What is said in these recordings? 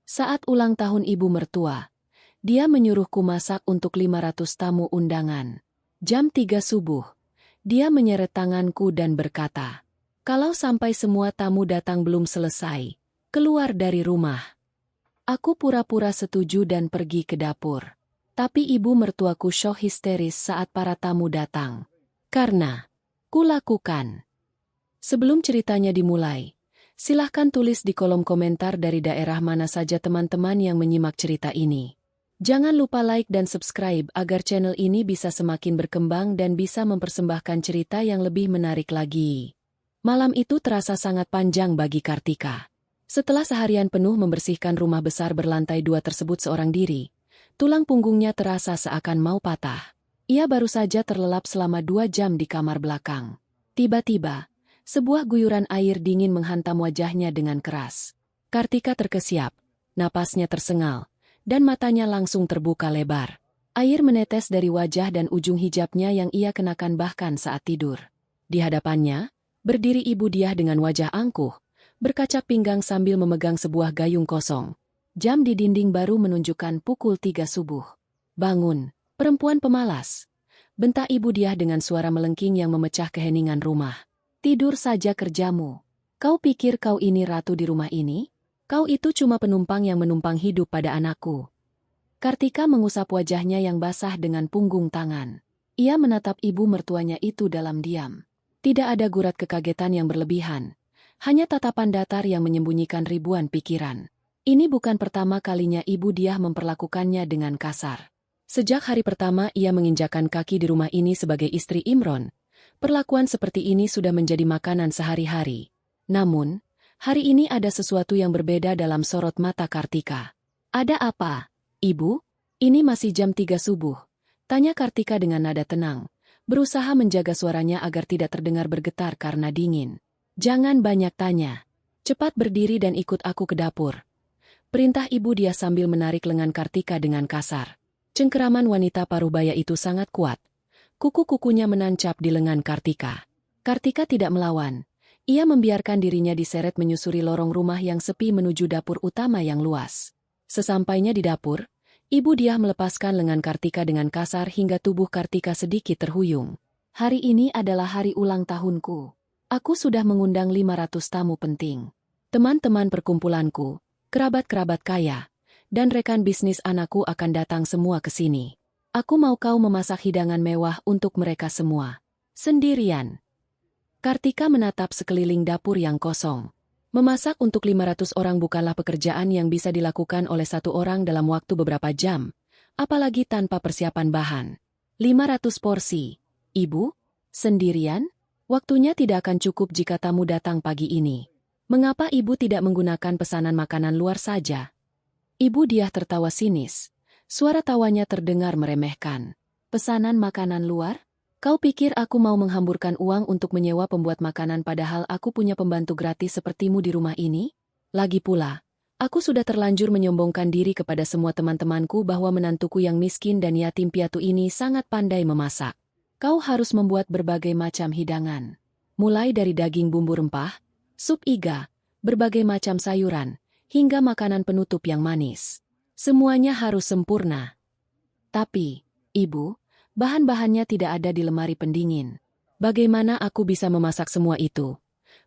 Saat ulang tahun ibu mertua, dia menyuruhku masak untuk 500 tamu undangan. Jam 3 subuh, dia menyeret tanganku dan berkata, "Kalau sampai semua tamu datang belum selesai, keluar dari rumah." Aku pura-pura setuju dan pergi ke dapur. Tapi ibu mertuaku syok histeris saat para tamu datang. Karena kulakukan. Sebelum ceritanya dimulai, silahkan tulis di kolom komentar dari daerah mana saja teman-teman yang menyimak cerita ini. Jangan lupa like dan subscribe agar channel ini bisa semakin berkembang dan bisa mempersembahkan cerita yang lebih menarik lagi. Malam itu terasa sangat panjang bagi Kartika. Setelah seharian penuh membersihkan rumah besar berlantai 2 tersebut seorang diri, tulang punggungnya terasa seakan mau patah. Ia baru saja terlelap selama 2 jam di kamar belakang. Tiba-tiba, sebuah guyuran air dingin menghantam wajahnya dengan keras. Kartika terkesiap, napasnya tersengal, dan matanya langsung terbuka lebar. Air menetes dari wajah dan ujung hijabnya yang ia kenakan bahkan saat tidur. Di hadapannya, berdiri Ibu Diah dengan wajah angkuh, berkaca pinggang sambil memegang sebuah gayung kosong. Jam di dinding baru menunjukkan pukul 3 subuh. "Bangun, perempuan pemalas!" bentak Ibu Diah dengan suara melengking yang memecah keheningan rumah. "Tidur saja kerjamu. Kau pikir kau ini ratu di rumah ini? Kau itu cuma penumpang yang menumpang hidup pada anakku." Kartika mengusap wajahnya yang basah dengan punggung tangan. Ia menatap ibu mertuanya itu dalam diam. Tidak ada gurat kekagetan yang berlebihan. Hanya tatapan datar yang menyembunyikan ribuan pikiran. Ini bukan pertama kalinya Ibu Diah memperlakukannya dengan kasar. Sejak hari pertama ia menginjakan kaki di rumah ini sebagai istri Imron, perlakuan seperti ini sudah menjadi makanan sehari-hari. Namun, hari ini ada sesuatu yang berbeda dalam sorot mata Kartika. "Ada apa, Ibu? Ini masih jam 3 subuh." Tanya Kartika dengan nada tenang, berusaha menjaga suaranya agar tidak terdengar bergetar karena dingin. "Jangan banyak tanya. Cepat berdiri dan ikut aku ke dapur." Perintah Ibu Diah sambil menarik lengan Kartika dengan kasar. Cengkeraman wanita parubaya itu sangat kuat. Kuku-kukunya menancap di lengan Kartika. Kartika tidak melawan. Ia membiarkan dirinya diseret menyusuri lorong rumah yang sepi menuju dapur utama yang luas. Sesampainya di dapur, Ibu Diah melepaskan lengan Kartika dengan kasar hingga tubuh Kartika sedikit terhuyung. "Hari ini adalah hari ulang tahunku. Aku sudah mengundang 500 tamu penting. Teman-teman perkumpulanku, kerabat-kerabat kaya, dan rekan bisnis anakku akan datang semua ke sini. Aku mau kau memasak hidangan mewah untuk mereka semua. Sendirian." Kartika menatap sekeliling dapur yang kosong. Memasak untuk 500 orang bukanlah pekerjaan yang bisa dilakukan oleh satu orang dalam waktu beberapa jam, apalagi tanpa persiapan bahan. 500 porsi. "Ibu? Sendirian? Waktunya tidak akan cukup jika tamu datang pagi ini. Mengapa ibu tidak menggunakan pesanan makanan luar saja?" Ibu Diah tertawa sinis. Suara tawanya terdengar meremehkan. "Pesanan makanan luar? Kau pikir aku mau menghamburkan uang untuk menyewa pembuat makanan padahal aku punya pembantu gratis sepertimu di rumah ini? Lagi pula, aku sudah terlanjur menyombongkan diri kepada semua teman-temanku bahwa menantuku yang miskin dan yatim piatu ini sangat pandai memasak. Kau harus membuat berbagai macam hidangan. Mulai dari daging bumbu rempah, sup iga, berbagai macam sayuran, hingga makanan penutup yang manis. Semuanya harus sempurna." "Tapi, Ibu, bahan-bahannya tidak ada di lemari pendingin. Bagaimana aku bisa memasak semua itu?"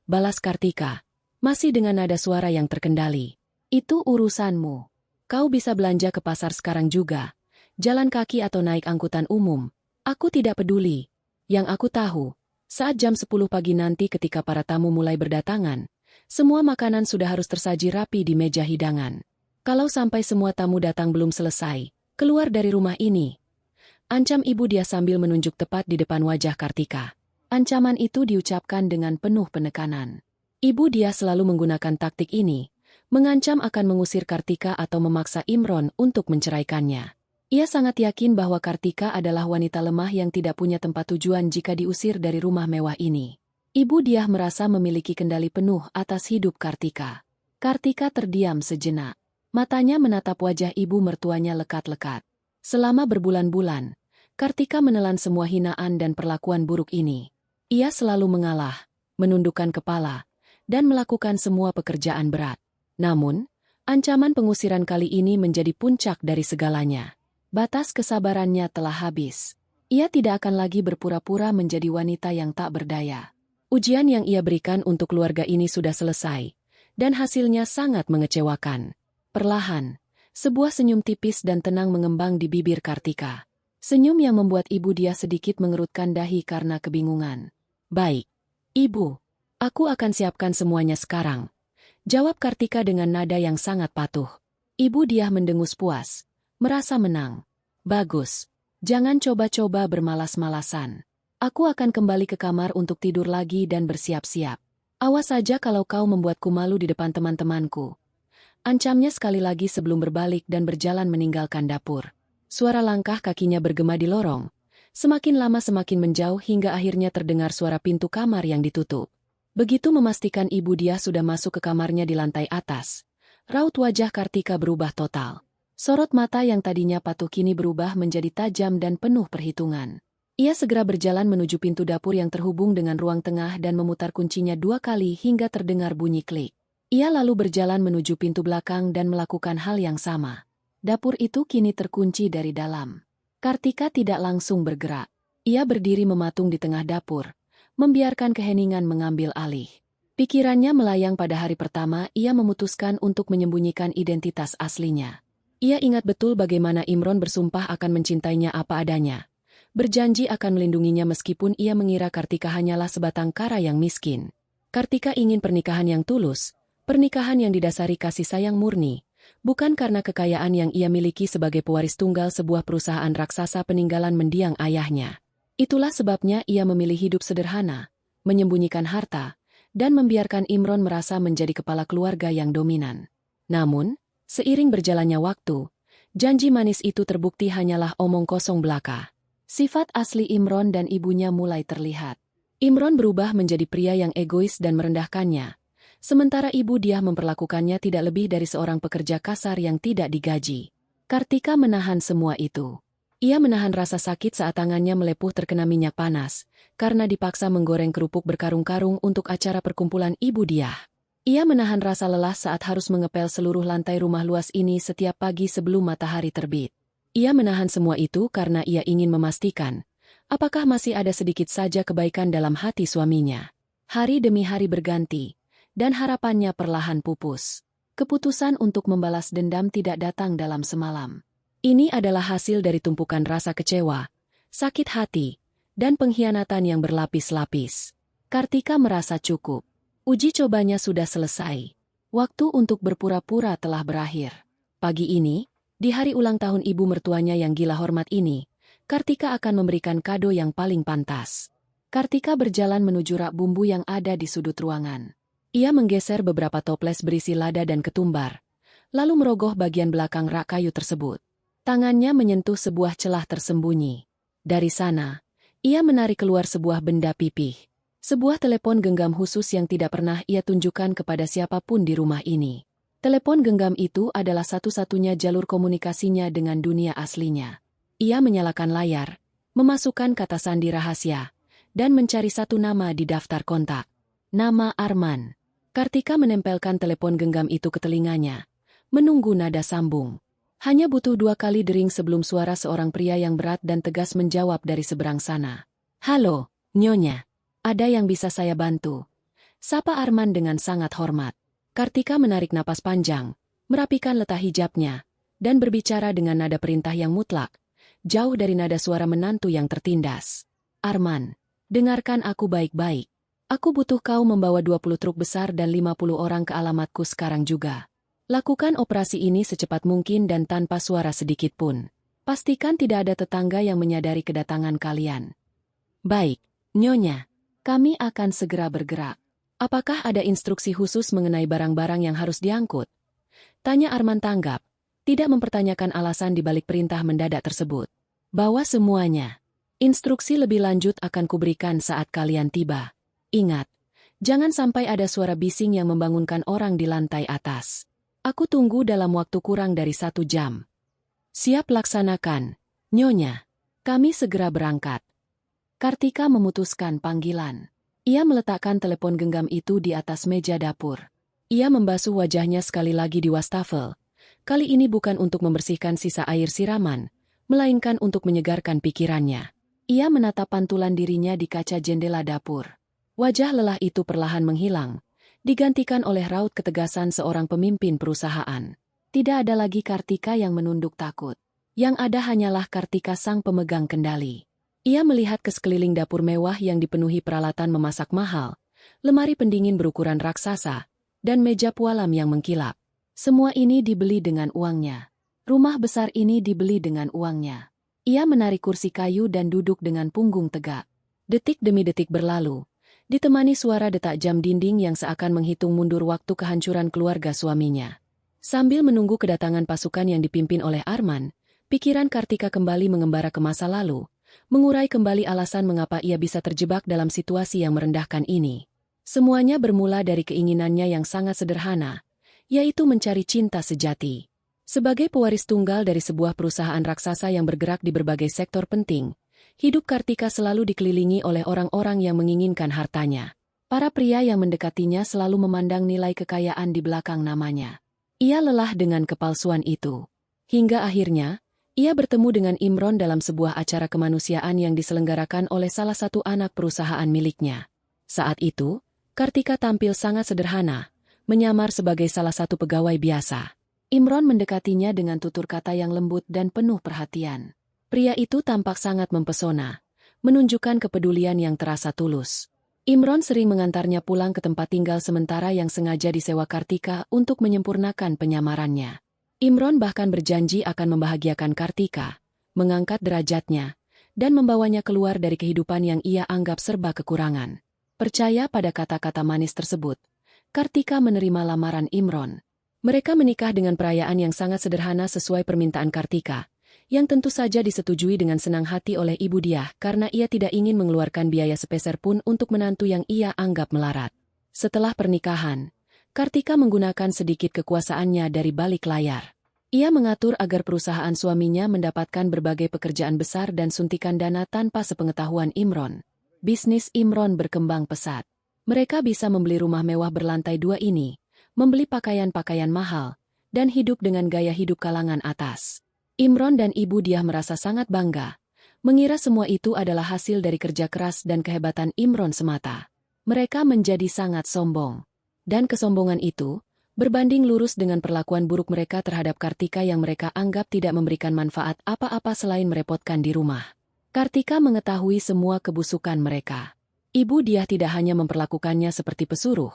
balas Kartika, masih dengan nada suara yang terkendali. "Itu urusanmu. Kau bisa belanja ke pasar sekarang juga, jalan kaki atau naik angkutan umum. Aku tidak peduli. Yang aku tahu, saat jam 10 pagi nanti ketika para tamu mulai berdatangan, semua makanan sudah harus tersaji rapi di meja hidangan. Kalau sampai semua tamu datang belum selesai, keluar dari rumah ini." Ancam Ibu Diah sambil menunjuk tepat di depan wajah Kartika. Ancaman itu diucapkan dengan penuh penekanan. Ibu Diah selalu menggunakan taktik ini, mengancam akan mengusir Kartika atau memaksa Imron untuk menceraikannya. Ia sangat yakin bahwa Kartika adalah wanita lemah yang tidak punya tempat tujuan jika diusir dari rumah mewah ini. Ibu Diah merasa memiliki kendali penuh atas hidup Kartika. Kartika terdiam sejenak. Matanya menatap wajah ibu mertuanya lekat-lekat. Selama berbulan-bulan, Kartika menelan semua hinaan dan perlakuan buruk ini. Ia selalu mengalah, menundukkan kepala, dan melakukan semua pekerjaan berat. Namun, Ancaman pengusiran kali ini menjadi puncak dari segalanya. Batas kesabarannya telah habis. Ia tidak akan lagi berpura-pura menjadi wanita yang tak berdaya. Ujian yang ia berikan untuk keluarga ini sudah selesai, dan hasilnya sangat mengecewakan. Perlahan, sebuah senyum tipis dan tenang mengembang di bibir Kartika. Senyum yang membuat ibu dia sedikit mengerutkan dahi karena kebingungan. "Baik, Ibu. Aku akan siapkan semuanya sekarang," jawab Kartika dengan nada yang sangat patuh. Ibu dia mendengus puas, merasa menang. "Bagus. Jangan coba-coba bermalas-malasan. Aku akan kembali ke kamar untuk tidur lagi dan bersiap-siap. Awas saja kalau kau membuatku malu di depan teman-temanku," ancamnya sekali lagi sebelum berbalik dan berjalan meninggalkan dapur. Suara langkah kakinya bergema di lorong. Semakin lama semakin menjauh hingga akhirnya terdengar suara pintu kamar yang ditutup. Begitu memastikan ibu dia sudah masuk ke kamarnya di lantai atas, raut wajah Kartika berubah total. Sorot mata yang tadinya patuh kini berubah menjadi tajam dan penuh perhitungan. Ia segera berjalan menuju pintu dapur yang terhubung dengan ruang tengah dan memutar kuncinya 2 kali hingga terdengar bunyi klik. Ia lalu berjalan menuju pintu belakang dan melakukan hal yang sama. Dapur itu kini terkunci dari dalam. Kartika tidak langsung bergerak. Ia berdiri mematung di tengah dapur, membiarkan keheningan mengambil alih. Pikirannya melayang pada hari pertama ia memutuskan untuk menyembunyikan identitas aslinya. Ia ingat betul bagaimana Imron bersumpah akan mencintainya apa adanya. Berjanji akan melindunginya meskipun ia mengira Kartika hanyalah sebatang kara yang miskin. Kartika ingin pernikahan yang tulus, pernikahan yang didasari kasih sayang murni, bukan karena kekayaan yang ia miliki sebagai pewaris tunggal sebuah perusahaan raksasa peninggalan mendiang ayahnya. Itulah sebabnya ia memilih hidup sederhana, menyembunyikan harta, dan membiarkan Imron merasa menjadi kepala keluarga yang dominan. Namun, seiring berjalannya waktu, janji manis itu terbukti hanyalah omong kosong belaka. Sifat asli Imron dan ibunya mulai terlihat. Imron berubah menjadi pria yang egois dan merendahkannya, sementara ibu dia memperlakukannya tidak lebih dari seorang pekerja kasar yang tidak digaji. Kartika menahan semua itu. Ia menahan rasa sakit saat tangannya melepuh terkena minyak panas, karena dipaksa menggoreng kerupuk berkarung-karung untuk acara perkumpulan ibu dia. Ia menahan rasa lelah saat harus mengepel seluruh lantai rumah luas ini setiap pagi sebelum matahari terbit. Ia menahan semua itu karena ia ingin memastikan, apakah masih ada sedikit saja kebaikan dalam hati suaminya. Hari demi hari berganti, dan harapannya perlahan pupus. Keputusan untuk membalas dendam tidak datang dalam semalam. Ini adalah hasil dari tumpukan rasa kecewa, sakit hati, dan pengkhianatan yang berlapis-lapis. Kartika merasa cukup. Uji cobanya sudah selesai. Waktu untuk berpura-pura telah berakhir. Pagi ini, di hari ulang tahun ibu mertuanya yang gila hormat ini, Kartika akan memberikan kado yang paling pantas. Kartika berjalan menuju rak bumbu yang ada di sudut ruangan. Ia menggeser beberapa toples berisi lada dan ketumbar, lalu merogoh bagian belakang rak kayu tersebut. Tangannya menyentuh sebuah celah tersembunyi. Dari sana, ia menarik keluar sebuah benda pipih. Sebuah telepon genggam khusus yang tidak pernah ia tunjukkan kepada siapapun di rumah ini. Telepon genggam itu adalah satu-satunya jalur komunikasinya dengan dunia aslinya. Ia menyalakan layar, memasukkan kata sandi rahasia, dan mencari satu nama di daftar kontak. Nama Arman. Kartika menempelkan telepon genggam itu ke telinganya, menunggu nada sambung. Hanya butuh 2 kali dering sebelum suara seorang pria yang berat dan tegas menjawab dari seberang sana. "Halo, Nyonya. Ada yang bisa saya bantu?" Sapa Arman dengan sangat hormat. Kartika menarik napas panjang, merapikan letak hijabnya, dan berbicara dengan nada perintah yang mutlak, jauh dari nada suara menantu yang tertindas. "Arman, dengarkan aku baik-baik. Aku butuh kau membawa 20 truk besar dan 50 orang ke alamatku sekarang juga. Lakukan operasi ini secepat mungkin dan tanpa suara sedikit pun. Pastikan tidak ada tetangga yang menyadari kedatangan kalian." "Baik, Nyonya. Kami akan segera bergerak." "Apakah ada instruksi khusus mengenai barang-barang yang harus diangkut?" tanya Arman tanggap, tidak mempertanyakan alasan di balik perintah mendadak tersebut. "Bawa semuanya. Instruksi lebih lanjut akan kuberikan saat kalian tiba. Ingat, jangan sampai ada suara bising yang membangunkan orang di lantai atas. Aku tunggu dalam waktu kurang dari 1 jam." "Siap laksanakan, Nyonya. Kami segera berangkat." Kartika memutuskan panggilan. Ia meletakkan telepon genggam itu di atas meja dapur. Ia membasuh wajahnya sekali lagi di wastafel. Kali ini bukan untuk membersihkan sisa air siraman, melainkan untuk menyegarkan pikirannya. Ia menatap pantulan dirinya di kaca jendela dapur. Wajah lelah itu perlahan menghilang, digantikan oleh raut ketegasan seorang pemimpin perusahaan. Tidak ada lagi Kartika yang menunduk takut. Yang ada hanyalah Kartika sang pemegang kendali. Ia melihat ke sekeliling dapur mewah yang dipenuhi peralatan memasak mahal, lemari pendingin berukuran raksasa, dan meja pualam yang mengkilap. Semua ini dibeli dengan uangnya. Rumah besar ini dibeli dengan uangnya. Ia menarik kursi kayu dan duduk dengan punggung tegak. Detik demi detik berlalu, ditemani suara detak jam dinding yang seakan menghitung mundur waktu kehancuran keluarga suaminya. Sambil menunggu kedatangan pasukan yang dipimpin oleh Arman, pikiran Kartika kembali mengembara ke masa lalu, mengurai kembali alasan mengapa ia bisa terjebak dalam situasi yang merendahkan ini. Semuanya bermula dari keinginannya yang sangat sederhana, yaitu mencari cinta sejati. Sebagai pewaris tunggal dari sebuah perusahaan raksasa yang bergerak di berbagai sektor penting, hidup Kartika selalu dikelilingi oleh orang-orang yang menginginkan hartanya. Para pria yang mendekatinya selalu memandang nilai kekayaan di belakang namanya. Ia lelah dengan kepalsuan itu. Hingga akhirnya, ia bertemu dengan Imron dalam sebuah acara kemanusiaan yang diselenggarakan oleh salah satu anak perusahaan miliknya. Saat itu, Kartika tampil sangat sederhana, menyamar sebagai salah satu pegawai biasa. Imron mendekatinya dengan tutur kata yang lembut dan penuh perhatian. Pria itu tampak sangat mempesona, menunjukkan kepedulian yang terasa tulus. Imron sering mengantarnya pulang ke tempat tinggal sementara yang sengaja disewa Kartika untuk menyempurnakan penyamarannya. Imron bahkan berjanji akan membahagiakan Kartika, mengangkat derajatnya, dan membawanya keluar dari kehidupan yang ia anggap serba kekurangan. Percaya pada kata-kata manis tersebut, Kartika menerima lamaran Imron. Mereka menikah dengan perayaan yang sangat sederhana sesuai permintaan Kartika, yang tentu saja disetujui dengan senang hati oleh Ibu Diah karena ia tidak ingin mengeluarkan biaya sepeser pun untuk menantu yang ia anggap melarat. Setelah pernikahan, Kartika menggunakan sedikit kekuasaannya dari balik layar. Ia mengatur agar perusahaan suaminya mendapatkan berbagai pekerjaan besar dan suntikan dana tanpa sepengetahuan Imron. Bisnis Imron berkembang pesat. Mereka bisa membeli rumah mewah berlantai 2 ini, membeli pakaian-pakaian mahal, dan hidup dengan gaya hidup kalangan atas. Imron dan Ibu Diah merasa sangat bangga, mengira semua itu adalah hasil dari kerja keras dan kehebatan Imron semata. Mereka menjadi sangat sombong. Dan kesombongan itu, berbanding lurus dengan perlakuan buruk mereka terhadap Kartika yang mereka anggap tidak memberikan manfaat apa-apa selain merepotkan di rumah. Kartika mengetahui semua kebusukan mereka. Ibu Diah tidak hanya memperlakukannya seperti pesuruh,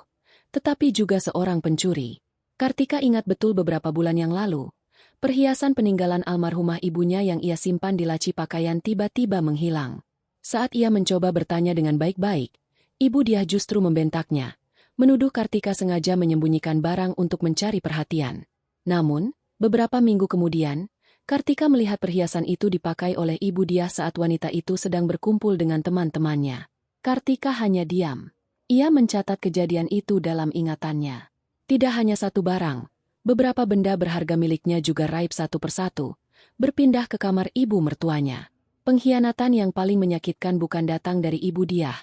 tetapi juga seorang pencuri. Kartika ingat betul beberapa bulan yang lalu, perhiasan peninggalan almarhumah ibunya yang ia simpan di laci pakaian tiba-tiba menghilang. Saat ia mencoba bertanya dengan baik-baik, Ibu Diah justru membentaknya, menuduh Kartika sengaja menyembunyikan barang untuk mencari perhatian. Namun, beberapa minggu kemudian, Kartika melihat perhiasan itu dipakai oleh Ibu Diah saat wanita itu sedang berkumpul dengan teman-temannya. Kartika hanya diam. Ia mencatat kejadian itu dalam ingatannya. Tidak hanya satu barang, beberapa benda berharga miliknya juga raib satu persatu, berpindah ke kamar ibu mertuanya. Pengkhianatan yang paling menyakitkan bukan datang dari Ibu Diah,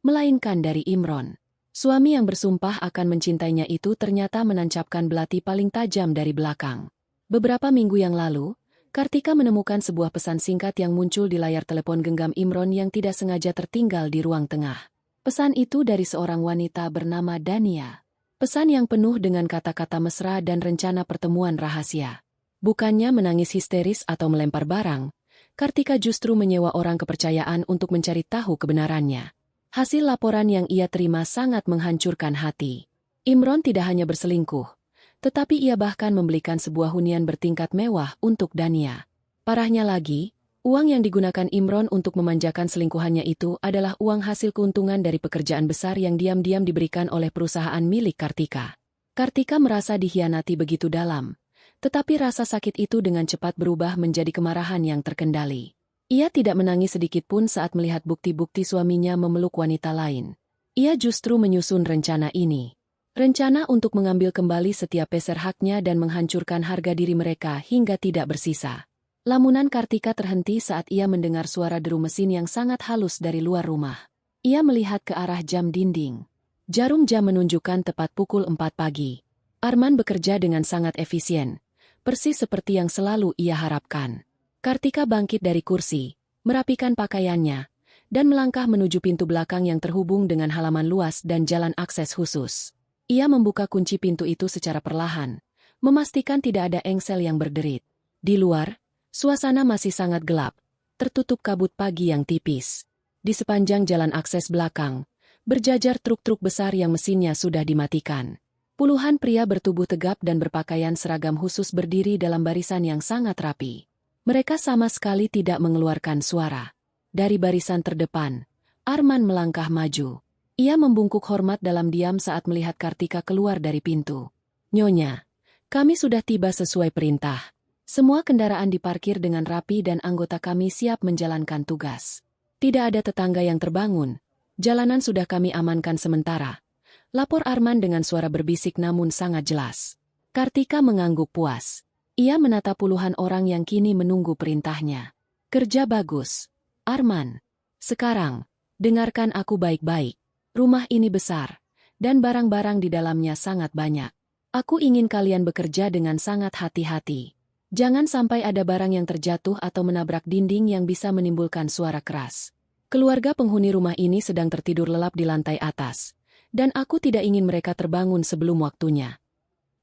melainkan dari Imron. Suami yang bersumpah akan mencintainya itu ternyata menancapkan belati paling tajam dari belakang. Beberapa minggu yang lalu, Kartika menemukan sebuah pesan singkat yang muncul di layar telepon genggam Imron yang tidak sengaja tertinggal di ruang tengah. Pesan itu dari seorang wanita bernama Dania. Pesan yang penuh dengan kata-kata mesra dan rencana pertemuan rahasia. Bukannya menangis histeris atau melempar barang, Kartika justru menyewa orang kepercayaan untuk mencari tahu kebenarannya. Hasil laporan yang ia terima sangat menghancurkan hati. Imron tidak hanya berselingkuh, tetapi ia bahkan membelikan sebuah hunian bertingkat mewah untuk Dania. Parahnya lagi, uang yang digunakan Imron untuk memanjakan selingkuhannya itu adalah uang hasil keuntungan dari pekerjaan besar yang diam-diam diberikan oleh perusahaan milik Kartika. Kartika merasa dikhianati begitu dalam, tetapi rasa sakit itu dengan cepat berubah menjadi kemarahan yang terkendali. Ia tidak menangis sedikit pun saat melihat bukti-bukti suaminya memeluk wanita lain. Ia justru menyusun rencana ini. Rencana untuk mengambil kembali setiap peser haknya dan menghancurkan harga diri mereka hingga tidak bersisa. Lamunan Kartika terhenti saat ia mendengar suara deru mesin yang sangat halus dari luar rumah. Ia melihat ke arah jam dinding. Jarum jam menunjukkan tepat pukul 4 pagi. Arman bekerja dengan sangat efisien, persis seperti yang selalu ia harapkan. Kartika bangkit dari kursi, merapikan pakaiannya, dan melangkah menuju pintu belakang yang terhubung dengan halaman luas dan jalan akses khusus. Ia membuka kunci pintu itu secara perlahan, memastikan tidak ada engsel yang berderit. Di luar, suasana masih sangat gelap, tertutup kabut pagi yang tipis. Di sepanjang jalan akses belakang, berjajar truk-truk besar yang mesinnya sudah dimatikan. Puluhan pria bertubuh tegap dan berpakaian seragam khusus berdiri dalam barisan yang sangat rapi. Mereka sama sekali tidak mengeluarkan suara. Dari barisan terdepan, Arman melangkah maju. Ia membungkuk hormat dalam diam saat melihat Kartika keluar dari pintu. "Nyonya, kami sudah tiba sesuai perintah. Semua kendaraan diparkir dengan rapi dan anggota kami siap menjalankan tugas. Tidak ada tetangga yang terbangun. Jalanan sudah kami amankan sementara," lapor Arman dengan suara berbisik namun sangat jelas. Kartika mengangguk puas. Ia menatap puluhan orang yang kini menunggu perintahnya. "Kerja bagus, Arman. Sekarang, dengarkan aku baik-baik. Rumah ini besar, dan barang-barang di dalamnya sangat banyak. Aku ingin kalian bekerja dengan sangat hati-hati. Jangan sampai ada barang yang terjatuh atau menabrak dinding yang bisa menimbulkan suara keras. Keluarga penghuni rumah ini sedang tertidur lelap di lantai atas, dan aku tidak ingin mereka terbangun sebelum waktunya."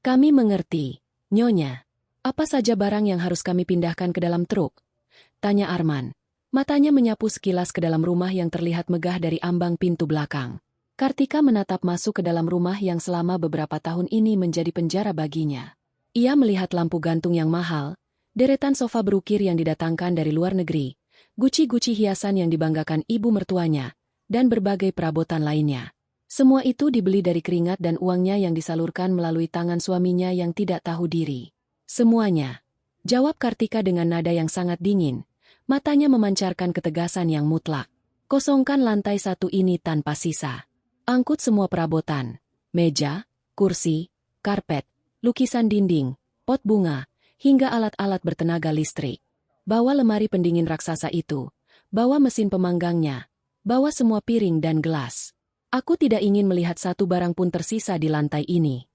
"Kami mengerti, Nyonya. Apa saja barang yang harus kami pindahkan ke dalam truk?" tanya Arman. Matanya menyapu sekilas ke dalam rumah yang terlihat megah dari ambang pintu belakang. Kartika menatap masuk ke dalam rumah yang selama beberapa tahun ini menjadi penjara baginya. Ia melihat lampu gantung yang mahal, deretan sofa berukir yang didatangkan dari luar negeri, guci-guci hiasan yang dibanggakan ibu mertuanya, dan berbagai perabotan lainnya. Semua itu dibeli dari keringat dan uangnya yang disalurkan melalui tangan suaminya yang tidak tahu diri. "Semuanya," jawab Kartika dengan nada yang sangat dingin. Matanya memancarkan ketegasan yang mutlak. "Kosongkan lantai satu ini tanpa sisa. Angkut semua perabotan, meja, kursi, karpet, lukisan dinding, pot bunga, hingga alat-alat bertenaga listrik. Bawa lemari pendingin raksasa itu, bawa mesin pemanggangnya, bawa semua piring dan gelas. Aku tidak ingin melihat satu barang pun tersisa di lantai ini."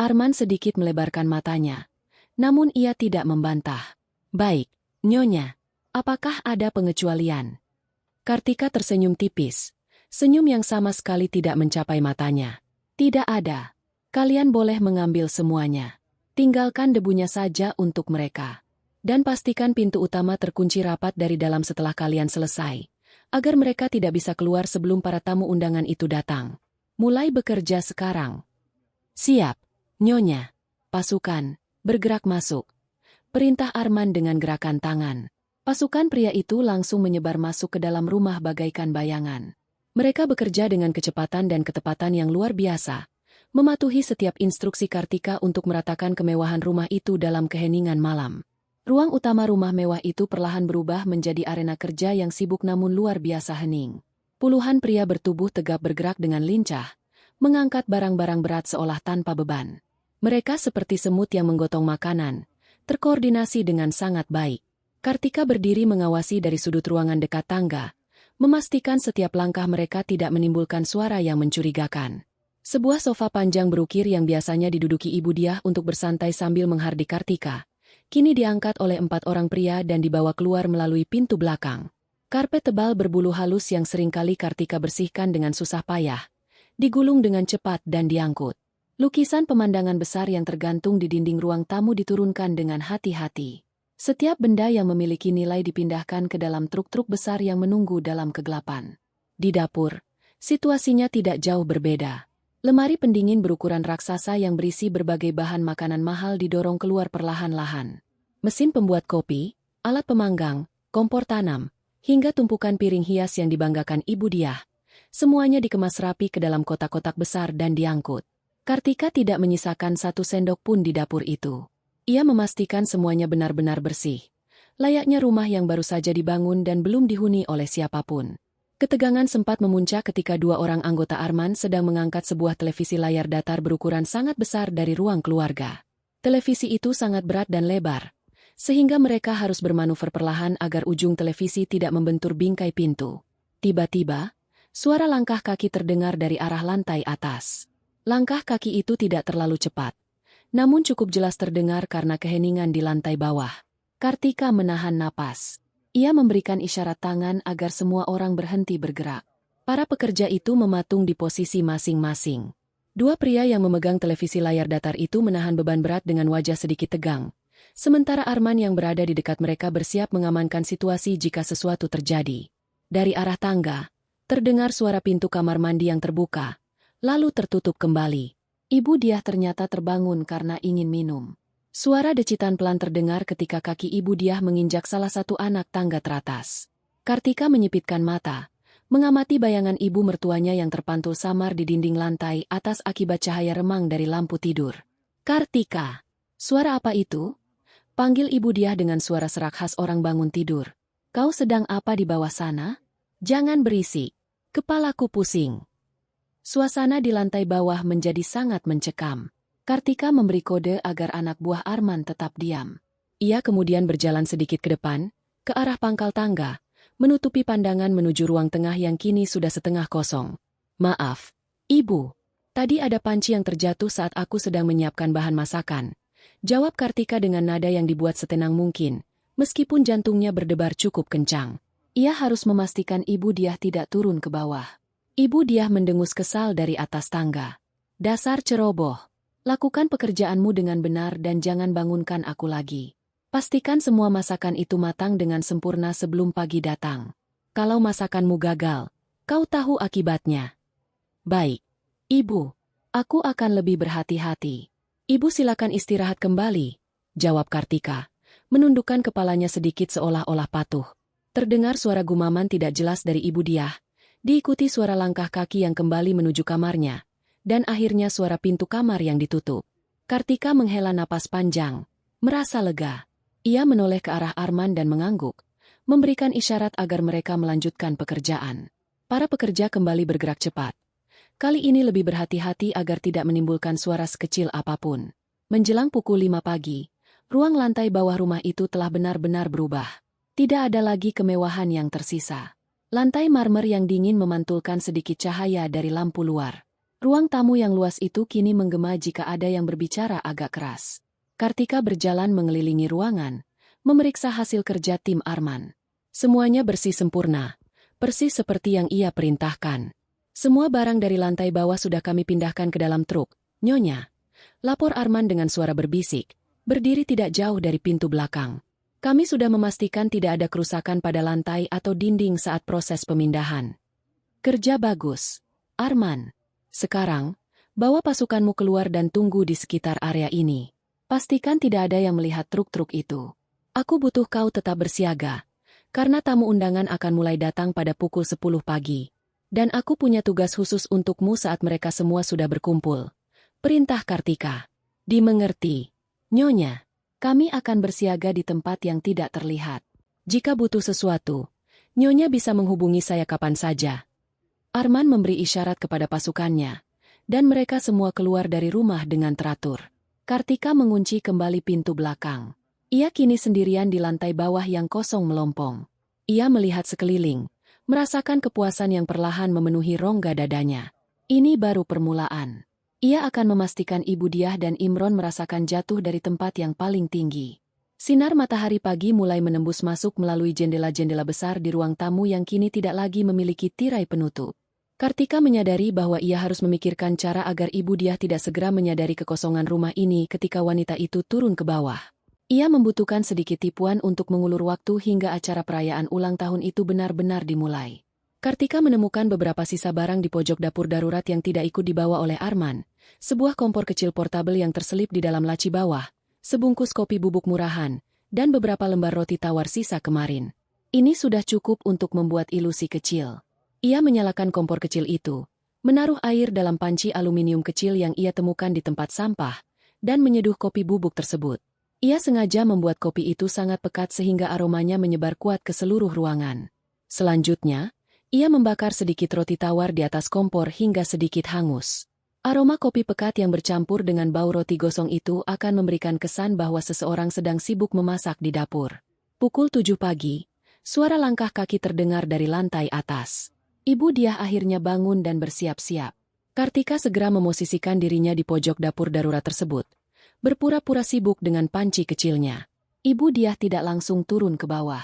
Arman sedikit melebarkan matanya, namun ia tidak membantah. "Baik, Nyonya. Apakah ada pengecualian?" Kartika tersenyum tipis, senyum yang sama sekali tidak mencapai matanya. "Tidak ada. Kalian boleh mengambil semuanya. Tinggalkan debunya saja untuk mereka. Dan pastikan pintu utama terkunci rapat dari dalam setelah kalian selesai, agar mereka tidak bisa keluar sebelum para tamu undangan itu datang. Mulai bekerja sekarang." "Siap, Nyonya." "Pasukan, bergerak masuk," perintah Arman dengan gerakan tangan. Pasukan pria itu langsung menyebar masuk ke dalam rumah bagaikan bayangan. Mereka bekerja dengan kecepatan dan ketepatan yang luar biasa, mematuhi setiap instruksi Kartika untuk meratakan kemewahan rumah itu dalam keheningan malam. Ruang utama rumah mewah itu perlahan berubah menjadi arena kerja yang sibuk namun luar biasa hening. Puluhan pria bertubuh tegap bergerak dengan lincah, mengangkat barang-barang berat seolah tanpa beban. Mereka seperti semut yang menggotong makanan, terkoordinasi dengan sangat baik. Kartika berdiri mengawasi dari sudut ruangan dekat tangga, memastikan setiap langkah mereka tidak menimbulkan suara yang mencurigakan. Sebuah sofa panjang berukir yang biasanya diduduki ibu dia untuk bersantai sambil menghardik Kartika, kini diangkat oleh 4 orang pria dan dibawa keluar melalui pintu belakang. Karpet tebal berbulu halus yang seringkali Kartika bersihkan dengan susah payah, digulung dengan cepat dan diangkut. Lukisan pemandangan besar yang tergantung di dinding ruang tamu diturunkan dengan hati-hati. Setiap benda yang memiliki nilai dipindahkan ke dalam truk-truk besar yang menunggu dalam kegelapan. Di dapur, situasinya tidak jauh berbeda. Lemari pendingin berukuran raksasa yang berisi berbagai bahan makanan mahal didorong keluar perlahan-lahan. Mesin pembuat kopi, alat pemanggang, kompor tanam, hingga tumpukan piring hias yang dibanggakan ibu dia. Semuanya dikemas rapi ke dalam kotak-kotak besar dan diangkut. Kartika tidak menyisakan satu sendok pun di dapur itu. Ia memastikan semuanya benar-benar bersih, layaknya rumah yang baru saja dibangun dan belum dihuni oleh siapapun. Ketegangan sempat memuncak ketika 2 orang anggota Arman sedang mengangkat sebuah televisi layar datar berukuran sangat besar dari ruang keluarga. Televisi itu sangat berat dan lebar, sehingga mereka harus bermanuver perlahan agar ujung televisi tidak membentur bingkai pintu. Tiba-tiba, Suara langkah kaki terdengar dari arah lantai atas. Langkah kaki itu tidak terlalu cepat, namun cukup jelas terdengar karena keheningan di lantai bawah. Kartika menahan napas. Ia memberikan isyarat tangan agar semua orang berhenti bergerak. Para pekerja itu mematung di posisi masing-masing. Dua pria yang memegang televisi layar datar itu menahan beban berat dengan wajah sedikit tegang. Sementara Arman yang berada di dekat mereka bersiap mengamankan situasi jika sesuatu terjadi. Dari arah tangga, terdengar suara pintu kamar mandi yang terbuka, lalu tertutup kembali. Ibu Diah ternyata terbangun karena ingin minum. Suara decitan pelan terdengar ketika kaki Ibu Diah menginjak salah satu anak tangga teratas. Kartika menyipitkan mata, mengamati bayangan ibu mertuanya yang terpantul samar di dinding lantai atas akibat cahaya remang dari lampu tidur. Kartika! Suara apa itu? Panggil Ibu Diah dengan suara serak khas orang bangun tidur. Kau sedang apa di bawah sana? Jangan berisik. Kepalaku pusing. Suasana di lantai bawah menjadi sangat mencekam. Kartika memberi kode agar anak buah Arman tetap diam. Ia kemudian berjalan sedikit ke depan, ke arah pangkal tangga, menutupi pandangan menuju ruang tengah yang kini sudah setengah kosong. Maaf, Ibu. Tadi ada panci yang terjatuh saat aku sedang menyiapkan bahan masakan. Jawab Kartika dengan nada yang dibuat setenang mungkin, meskipun jantungnya berdebar cukup kencang. Ia harus memastikan Ibu Diah tidak turun ke bawah. Ibu Diah mendengus kesal dari atas tangga. Dasar ceroboh. Lakukan pekerjaanmu dengan benar dan jangan bangunkan aku lagi. Pastikan semua masakan itu matang dengan sempurna sebelum pagi datang. Kalau masakanmu gagal, kau tahu akibatnya. Baik, Ibu. Aku akan lebih berhati-hati. Ibu silakan istirahat kembali, jawab Kartika, menundukkan kepalanya sedikit seolah-olah patuh. Terdengar suara gumaman tidak jelas dari Ibu Diah, diikuti suara langkah kaki yang kembali menuju kamarnya, dan akhirnya suara pintu kamar yang ditutup. Kartika menghela napas panjang, merasa lega. Ia menoleh ke arah Arman dan mengangguk, memberikan isyarat agar mereka melanjutkan pekerjaan. Para pekerja kembali bergerak cepat. Kali ini lebih berhati-hati agar tidak menimbulkan suara sekecil apapun. Menjelang pukul 5 pagi, ruang lantai bawah rumah itu telah benar-benar berubah. Tidak ada lagi kemewahan yang tersisa. Lantai marmer yang dingin memantulkan sedikit cahaya dari lampu luar. Ruang tamu yang luas itu kini menggema jika ada yang berbicara agak keras. Kartika berjalan mengelilingi ruangan, memeriksa hasil kerja tim Arman. Semuanya bersih sempurna, persis seperti yang ia perintahkan. Semua barang dari lantai bawah sudah kami pindahkan ke dalam truk, Nyonya. Lapor Arman dengan suara berbisik, berdiri tidak jauh dari pintu belakang. Kami sudah memastikan tidak ada kerusakan pada lantai atau dinding saat proses pemindahan. Kerja bagus, Arman. Sekarang, bawa pasukanmu keluar dan tunggu di sekitar area ini. Pastikan tidak ada yang melihat truk-truk itu. Aku butuh kau tetap bersiaga, karena tamu undangan akan mulai datang pada pukul 10 pagi. Dan aku punya tugas khusus untukmu saat mereka semua sudah berkumpul. Perintah Kartika. Dimengerti. Nyonya, kami akan bersiaga di tempat yang tidak terlihat. Jika butuh sesuatu, Nyonya bisa menghubungi saya kapan saja. Arman memberi isyarat kepada pasukannya, dan mereka semua keluar dari rumah dengan teratur. Kartika mengunci kembali pintu belakang. Ia kini sendirian di lantai bawah yang kosong melompong. Ia melihat sekeliling, merasakan kepuasan yang perlahan memenuhi rongga dadanya. Ini baru permulaan. Ia akan memastikan Ibu Diah dan Imron merasakan jatuh dari tempat yang paling tinggi. Sinar matahari pagi mulai menembus masuk melalui jendela-jendela besar di ruang tamu yang kini tidak lagi memiliki tirai penutup. Kartika menyadari bahwa ia harus memikirkan cara agar Ibu Diah tidak segera menyadari kekosongan rumah ini ketika wanita itu turun ke bawah. Ia membutuhkan sedikit tipuan untuk mengulur waktu hingga acara perayaan ulang tahun itu benar-benar dimulai. Kartika menemukan beberapa sisa barang di pojok dapur darurat yang tidak ikut dibawa oleh Arman, sebuah kompor kecil portabel yang terselip di dalam laci bawah, sebungkus kopi bubuk murahan, dan beberapa lembar roti tawar sisa kemarin. Ini sudah cukup untuk membuat ilusi kecil. Ia menyalakan kompor kecil itu, menaruh air dalam panci aluminium kecil yang ia temukan di tempat sampah, dan menyeduh kopi bubuk tersebut. Ia sengaja membuat kopi itu sangat pekat sehingga aromanya menyebar kuat ke seluruh ruangan. Selanjutnya, ia membakar sedikit roti tawar di atas kompor hingga sedikit hangus. Aroma kopi pekat yang bercampur dengan bau roti gosong itu akan memberikan kesan bahwa seseorang sedang sibuk memasak di dapur. Pukul 7 pagi, suara langkah kaki terdengar dari lantai atas. Ibu Diah akhirnya bangun dan bersiap-siap. Kartika segera memosisikan dirinya di pojok dapur darurat tersebut, berpura-pura sibuk dengan panci kecilnya. Ibu Diah tidak langsung turun ke bawah.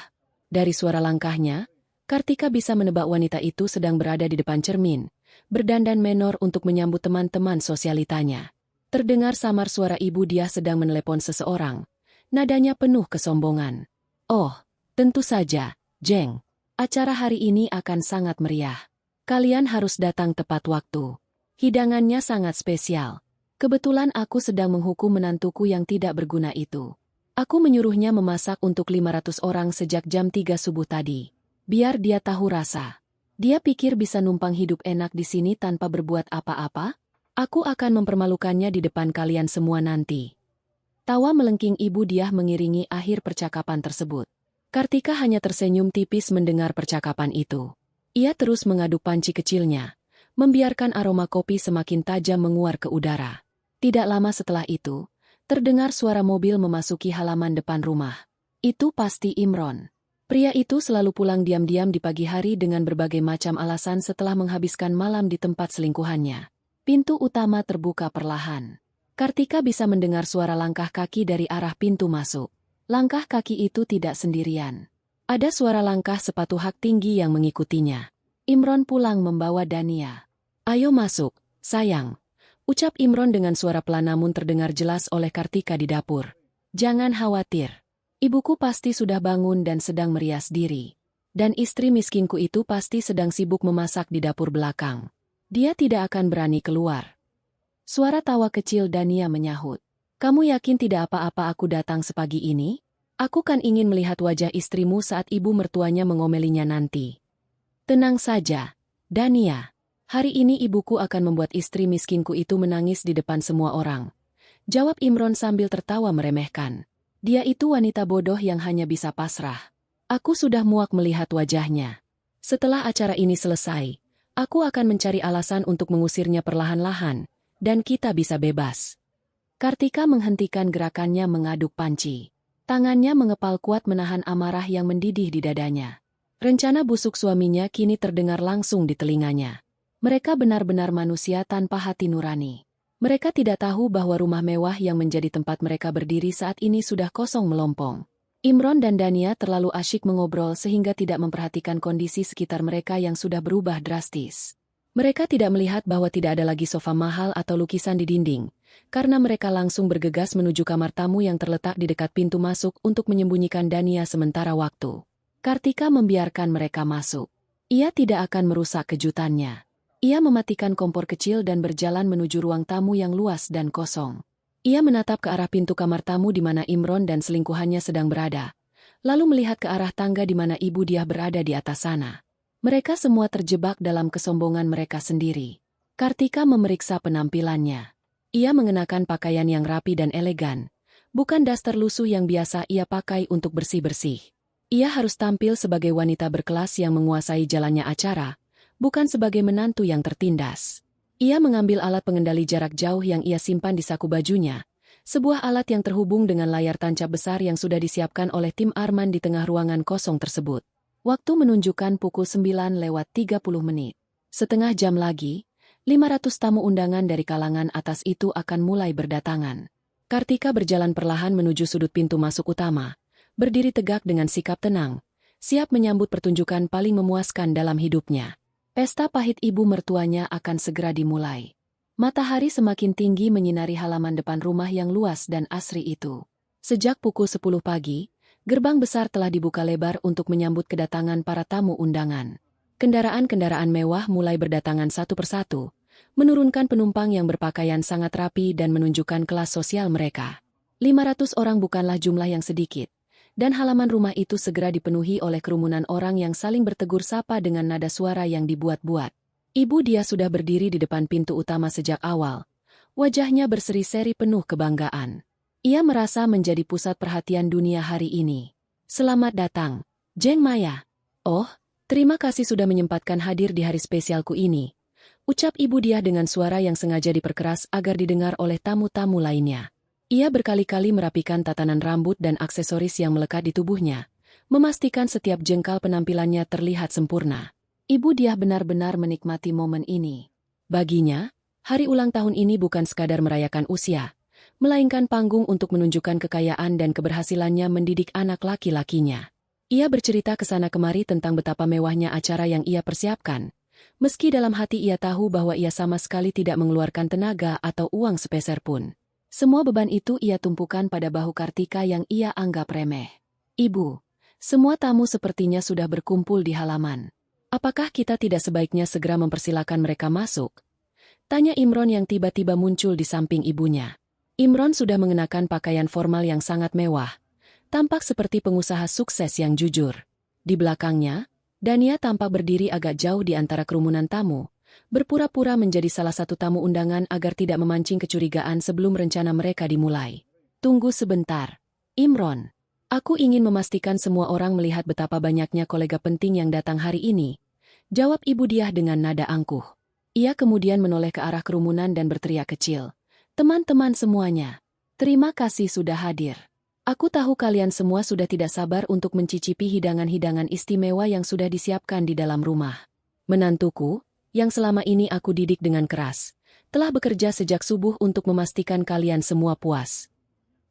Dari suara langkahnya, Kartika bisa menebak wanita itu sedang berada di depan cermin, berdandan menor untuk menyambut teman-teman sosialitanya. Terdengar samar suara Ibu Diah sedang menelepon seseorang. Nadanya penuh kesombongan. "Oh, tentu saja, Jeng. Acara hari ini akan sangat meriah. Kalian harus datang tepat waktu. Hidangannya sangat spesial. Kebetulan aku sedang menghukum menantuku yang tidak berguna itu. Aku menyuruhnya memasak untuk 500 orang sejak jam 3 subuh tadi. Biar dia tahu rasa. Dia pikir bisa numpang hidup enak di sini tanpa berbuat apa-apa? Aku akan mempermalukannya di depan kalian semua nanti." Tawa melengking Ibu Diah mengiringi akhir percakapan tersebut. Kartika hanya tersenyum tipis mendengar percakapan itu. Ia terus mengaduk panci kecilnya, membiarkan aroma kopi semakin tajam menguar ke udara. Tidak lama setelah itu, terdengar suara mobil memasuki halaman depan rumah. Itu pasti Imron. Pria itu selalu pulang diam-diam di pagi hari dengan berbagai macam alasan setelah menghabiskan malam di tempat selingkuhannya. Pintu utama terbuka perlahan. Kartika bisa mendengar suara langkah kaki dari arah pintu masuk. Langkah kaki itu tidak sendirian. Ada suara langkah sepatu hak tinggi yang mengikutinya. Imron pulang membawa Dania. "Ayo masuk, sayang," ucap Imron dengan suara pelan namun terdengar jelas oleh Kartika di dapur. "Jangan khawatir. Ibuku pasti sudah bangun dan sedang merias diri. Dan istri miskinku itu pasti sedang sibuk memasak di dapur belakang. Dia tidak akan berani keluar." Suara tawa kecil Dania menyahut. "Kamu yakin tidak apa-apa aku datang sepagi ini? Aku kan ingin melihat wajah istrimu saat ibu mertuanya mengomelinya nanti." "Tenang saja, Dania. Hari ini ibuku akan membuat istri miskinku itu menangis di depan semua orang," jawab Imron sambil tertawa meremehkan. "Dia itu wanita bodoh yang hanya bisa pasrah. Aku sudah muak melihat wajahnya. Setelah acara ini selesai, aku akan mencari alasan untuk mengusirnya perlahan-lahan, dan kita bisa bebas." Kartika menghentikan gerakannya mengaduk panci. Tangannya mengepal kuat menahan amarah yang mendidih di dadanya. Rencana busuk suaminya kini terdengar langsung di telinganya. Mereka benar-benar manusia tanpa hati nurani. Mereka tidak tahu bahwa rumah mewah yang menjadi tempat mereka berdiri saat ini sudah kosong melompong. Imron dan Dania terlalu asyik mengobrol sehingga tidak memperhatikan kondisi sekitar mereka yang sudah berubah drastis. Mereka tidak melihat bahwa tidak ada lagi sofa mahal atau lukisan di dinding, karena mereka langsung bergegas menuju kamar tamu yang terletak di dekat pintu masuk untuk menyembunyikan Dania sementara waktu. Kartika membiarkan mereka masuk. Ia tidak akan merusak kejutannya. Ia mematikan kompor kecil dan berjalan menuju ruang tamu yang luas dan kosong. Ia menatap ke arah pintu kamar tamu di mana Imron dan selingkuhannya sedang berada, lalu melihat ke arah tangga di mana Ibu Diah berada di atas sana. Mereka semua terjebak dalam kesombongan mereka sendiri. Kartika memeriksa penampilannya. Ia mengenakan pakaian yang rapi dan elegan, bukan daster lusuh yang biasa ia pakai untuk bersih-bersih. Ia harus tampil sebagai wanita berkelas yang menguasai jalannya acara, bukan sebagai menantu yang tertindas. Ia mengambil alat pengendali jarak jauh yang ia simpan di saku bajunya, sebuah alat yang terhubung dengan layar tancap besar yang sudah disiapkan oleh tim Arman di tengah ruangan kosong tersebut. Waktu menunjukkan pukul 9:30. Setengah jam lagi, 500 tamu undangan dari kalangan atas itu akan mulai berdatangan. Kartika berjalan perlahan menuju sudut pintu masuk utama, berdiri tegak dengan sikap tenang, siap menyambut pertunjukan paling memuaskan dalam hidupnya. Pesta pahit ibu mertuanya akan segera dimulai. Matahari semakin tinggi menyinari halaman depan rumah yang luas dan asri itu. Sejak pukul 10 pagi, gerbang besar telah dibuka lebar untuk menyambut kedatangan para tamu undangan. Kendaraan-kendaraan mewah mulai berdatangan satu persatu, menurunkan penumpang yang berpakaian sangat rapi dan menunjukkan kelas sosial mereka. 500 orang bukanlah jumlah yang sedikit, dan halaman rumah itu segera dipenuhi oleh kerumunan orang yang saling bertegur sapa dengan nada suara yang dibuat-buat. Ibu Dia sudah berdiri di depan pintu utama sejak awal. Wajahnya berseri-seri penuh kebanggaan. Ia merasa menjadi pusat perhatian dunia hari ini. "Selamat datang, Jeng Maya." "Oh, terima kasih sudah menyempatkan hadir di hari spesialku ini," ucap Ibu Dia dengan suara yang sengaja diperkeras agar didengar oleh tamu-tamu lainnya. Ia berkali-kali merapikan tatanan rambut dan aksesoris yang melekat di tubuhnya, memastikan setiap jengkal penampilannya terlihat sempurna. Ibu Diah benar-benar menikmati momen ini. Baginya, hari ulang tahun ini bukan sekadar merayakan usia, melainkan panggung untuk menunjukkan kekayaan dan keberhasilannya mendidik anak laki-lakinya. Ia bercerita ke sana kemari tentang betapa mewahnya acara yang ia persiapkan, meski dalam hati ia tahu bahwa ia sama sekali tidak mengeluarkan tenaga atau uang sepeser pun. Semua beban itu ia tumpukan pada bahu Kartika yang ia anggap remeh. Ibu, semua tamu sepertinya sudah berkumpul di halaman. Apakah kita tidak sebaiknya segera mempersilakan mereka masuk? Tanya Imron yang tiba-tiba muncul di samping ibunya. Imron sudah mengenakan pakaian formal yang sangat mewah. Tampak seperti pengusaha sukses yang jujur. Di belakangnya, Dania tampak berdiri agak jauh di antara kerumunan tamu, berpura-pura menjadi salah satu tamu undangan agar tidak memancing kecurigaan sebelum rencana mereka dimulai. Tunggu sebentar. Imron, aku ingin memastikan semua orang melihat betapa banyaknya kolega penting yang datang hari ini. Jawab Ibu Diah dengan nada angkuh. Ia kemudian menoleh ke arah kerumunan dan berteriak kecil. Teman-teman semuanya, terima kasih sudah hadir. Aku tahu kalian semua sudah tidak sabar untuk mencicipi hidangan-hidangan istimewa yang sudah disiapkan di dalam rumah. Menantuku, yang selama ini aku didik dengan keras, telah bekerja sejak subuh untuk memastikan kalian semua puas.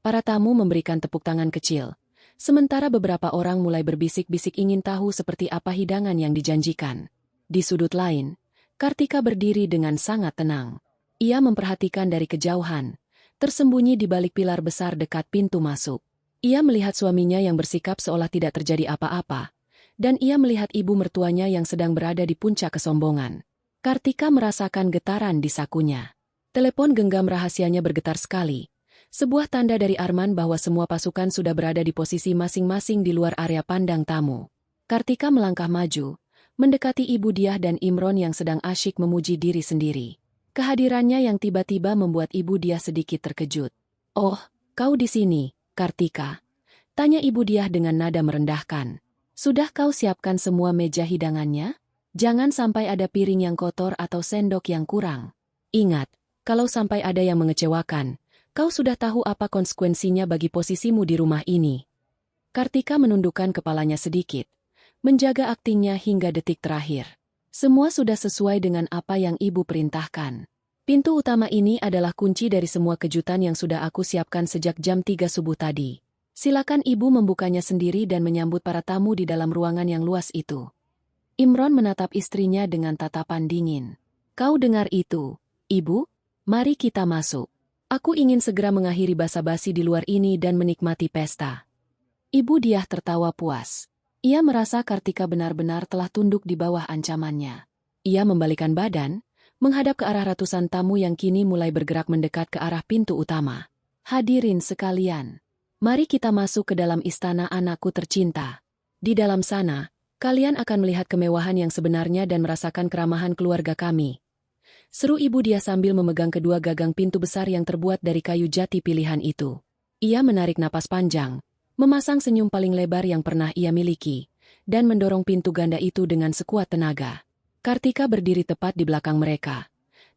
Para tamu memberikan tepuk tangan kecil. Sementara beberapa orang mulai berbisik-bisik ingin tahu seperti apa hidangan yang dijanjikan. Di sudut lain, Kartika berdiri dengan sangat tenang. Ia memperhatikan dari kejauhan, tersembunyi di balik pilar besar dekat pintu masuk. Ia melihat suaminya yang bersikap seolah tidak terjadi apa-apa, dan ia melihat ibu mertuanya yang sedang berada di puncak kesombongan. Kartika merasakan getaran di sakunya. Telepon genggam rahasianya bergetar sekali. Sebuah tanda dari Arman bahwa semua pasukan sudah berada di posisi masing-masing di luar area pandang tamu. Kartika melangkah maju, mendekati Ibu Diah dan Imron yang sedang asyik memuji diri sendiri. Kehadirannya yang tiba-tiba membuat Ibu Diah sedikit terkejut. Oh, kau di sini, Kartika? Tanya Ibu Diah dengan nada merendahkan. Sudah kau siapkan semua meja hidangannya? Jangan sampai ada piring yang kotor atau sendok yang kurang. Ingat, kalau sampai ada yang mengecewakan, kau sudah tahu apa konsekuensinya bagi posisimu di rumah ini. Kartika menundukkan kepalanya sedikit, menjaga aktingnya hingga detik terakhir. Semua sudah sesuai dengan apa yang ibu perintahkan. Pintu utama ini adalah kunci dari semua kejutan yang sudah aku siapkan sejak jam 3 subuh tadi. Silakan ibu membukanya sendiri dan menyambut para tamu di dalam ruangan yang luas itu. Imron menatap istrinya dengan tatapan dingin. Kau dengar itu, ibu? Mari kita masuk. Aku ingin segera mengakhiri basa-basi di luar ini dan menikmati pesta. Ibu Diah tertawa puas. Ia merasa Kartika benar-benar telah tunduk di bawah ancamannya. Ia membalikkan badan, menghadap ke arah ratusan tamu yang kini mulai bergerak mendekat ke arah pintu utama. Hadirin sekalian, mari kita masuk ke dalam istana anakku tercinta. Di dalam sana, kalian akan melihat kemewahan yang sebenarnya dan merasakan keramahan keluarga kami. Seru Ibu Diah sambil memegang kedua gagang pintu besar yang terbuat dari kayu jati pilihan itu. Ia menarik napas panjang, memasang senyum paling lebar yang pernah ia miliki, dan mendorong pintu ganda itu dengan sekuat tenaga. Kartika berdiri tepat di belakang mereka.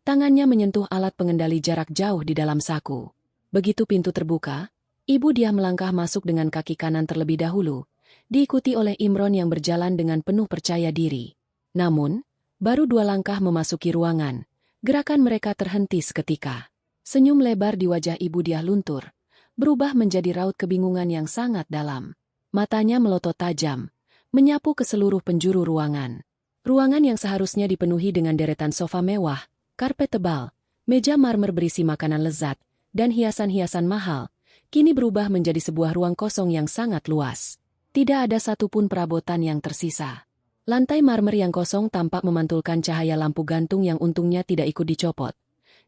Tangannya menyentuh alat pengendali jarak jauh di dalam saku. Begitu pintu terbuka, Ibu Diah melangkah masuk dengan kaki kanan terlebih dahulu, diikuti oleh Imron yang berjalan dengan penuh percaya diri. Namun, baru 2 langkah memasuki ruangan, gerakan mereka terhenti seketika. Senyum lebar di wajah Ibu Diah luntur, berubah menjadi raut kebingungan yang sangat dalam. Matanya melotot tajam, menyapu ke seluruh penjuru ruangan. Ruangan yang seharusnya dipenuhi dengan deretan sofa mewah, karpet tebal, meja marmer berisi makanan lezat, dan hiasan-hiasan mahal, kini berubah menjadi sebuah ruang kosong yang sangat luas. Tidak ada satupun perabotan yang tersisa. Lantai marmer yang kosong tampak memantulkan cahaya lampu gantung yang untungnya tidak ikut dicopot.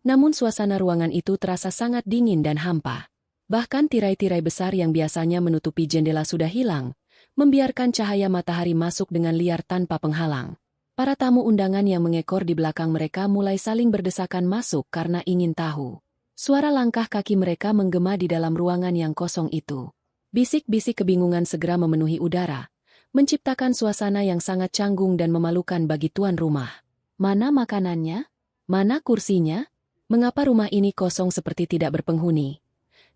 Namun suasana ruangan itu terasa sangat dingin dan hampa. Bahkan tirai-tirai besar yang biasanya menutupi jendela sudah hilang, membiarkan cahaya matahari masuk dengan liar tanpa penghalang. Para tamu undangan yang mengekor di belakang mereka mulai saling berdesakan masuk karena ingin tahu. Suara langkah kaki mereka menggema di dalam ruangan yang kosong itu. Bisik-bisik kebingungan segera memenuhi udara, menciptakan suasana yang sangat canggung dan memalukan bagi tuan rumah. Mana makanannya? Mana kursinya? Mengapa rumah ini kosong seperti tidak berpenghuni?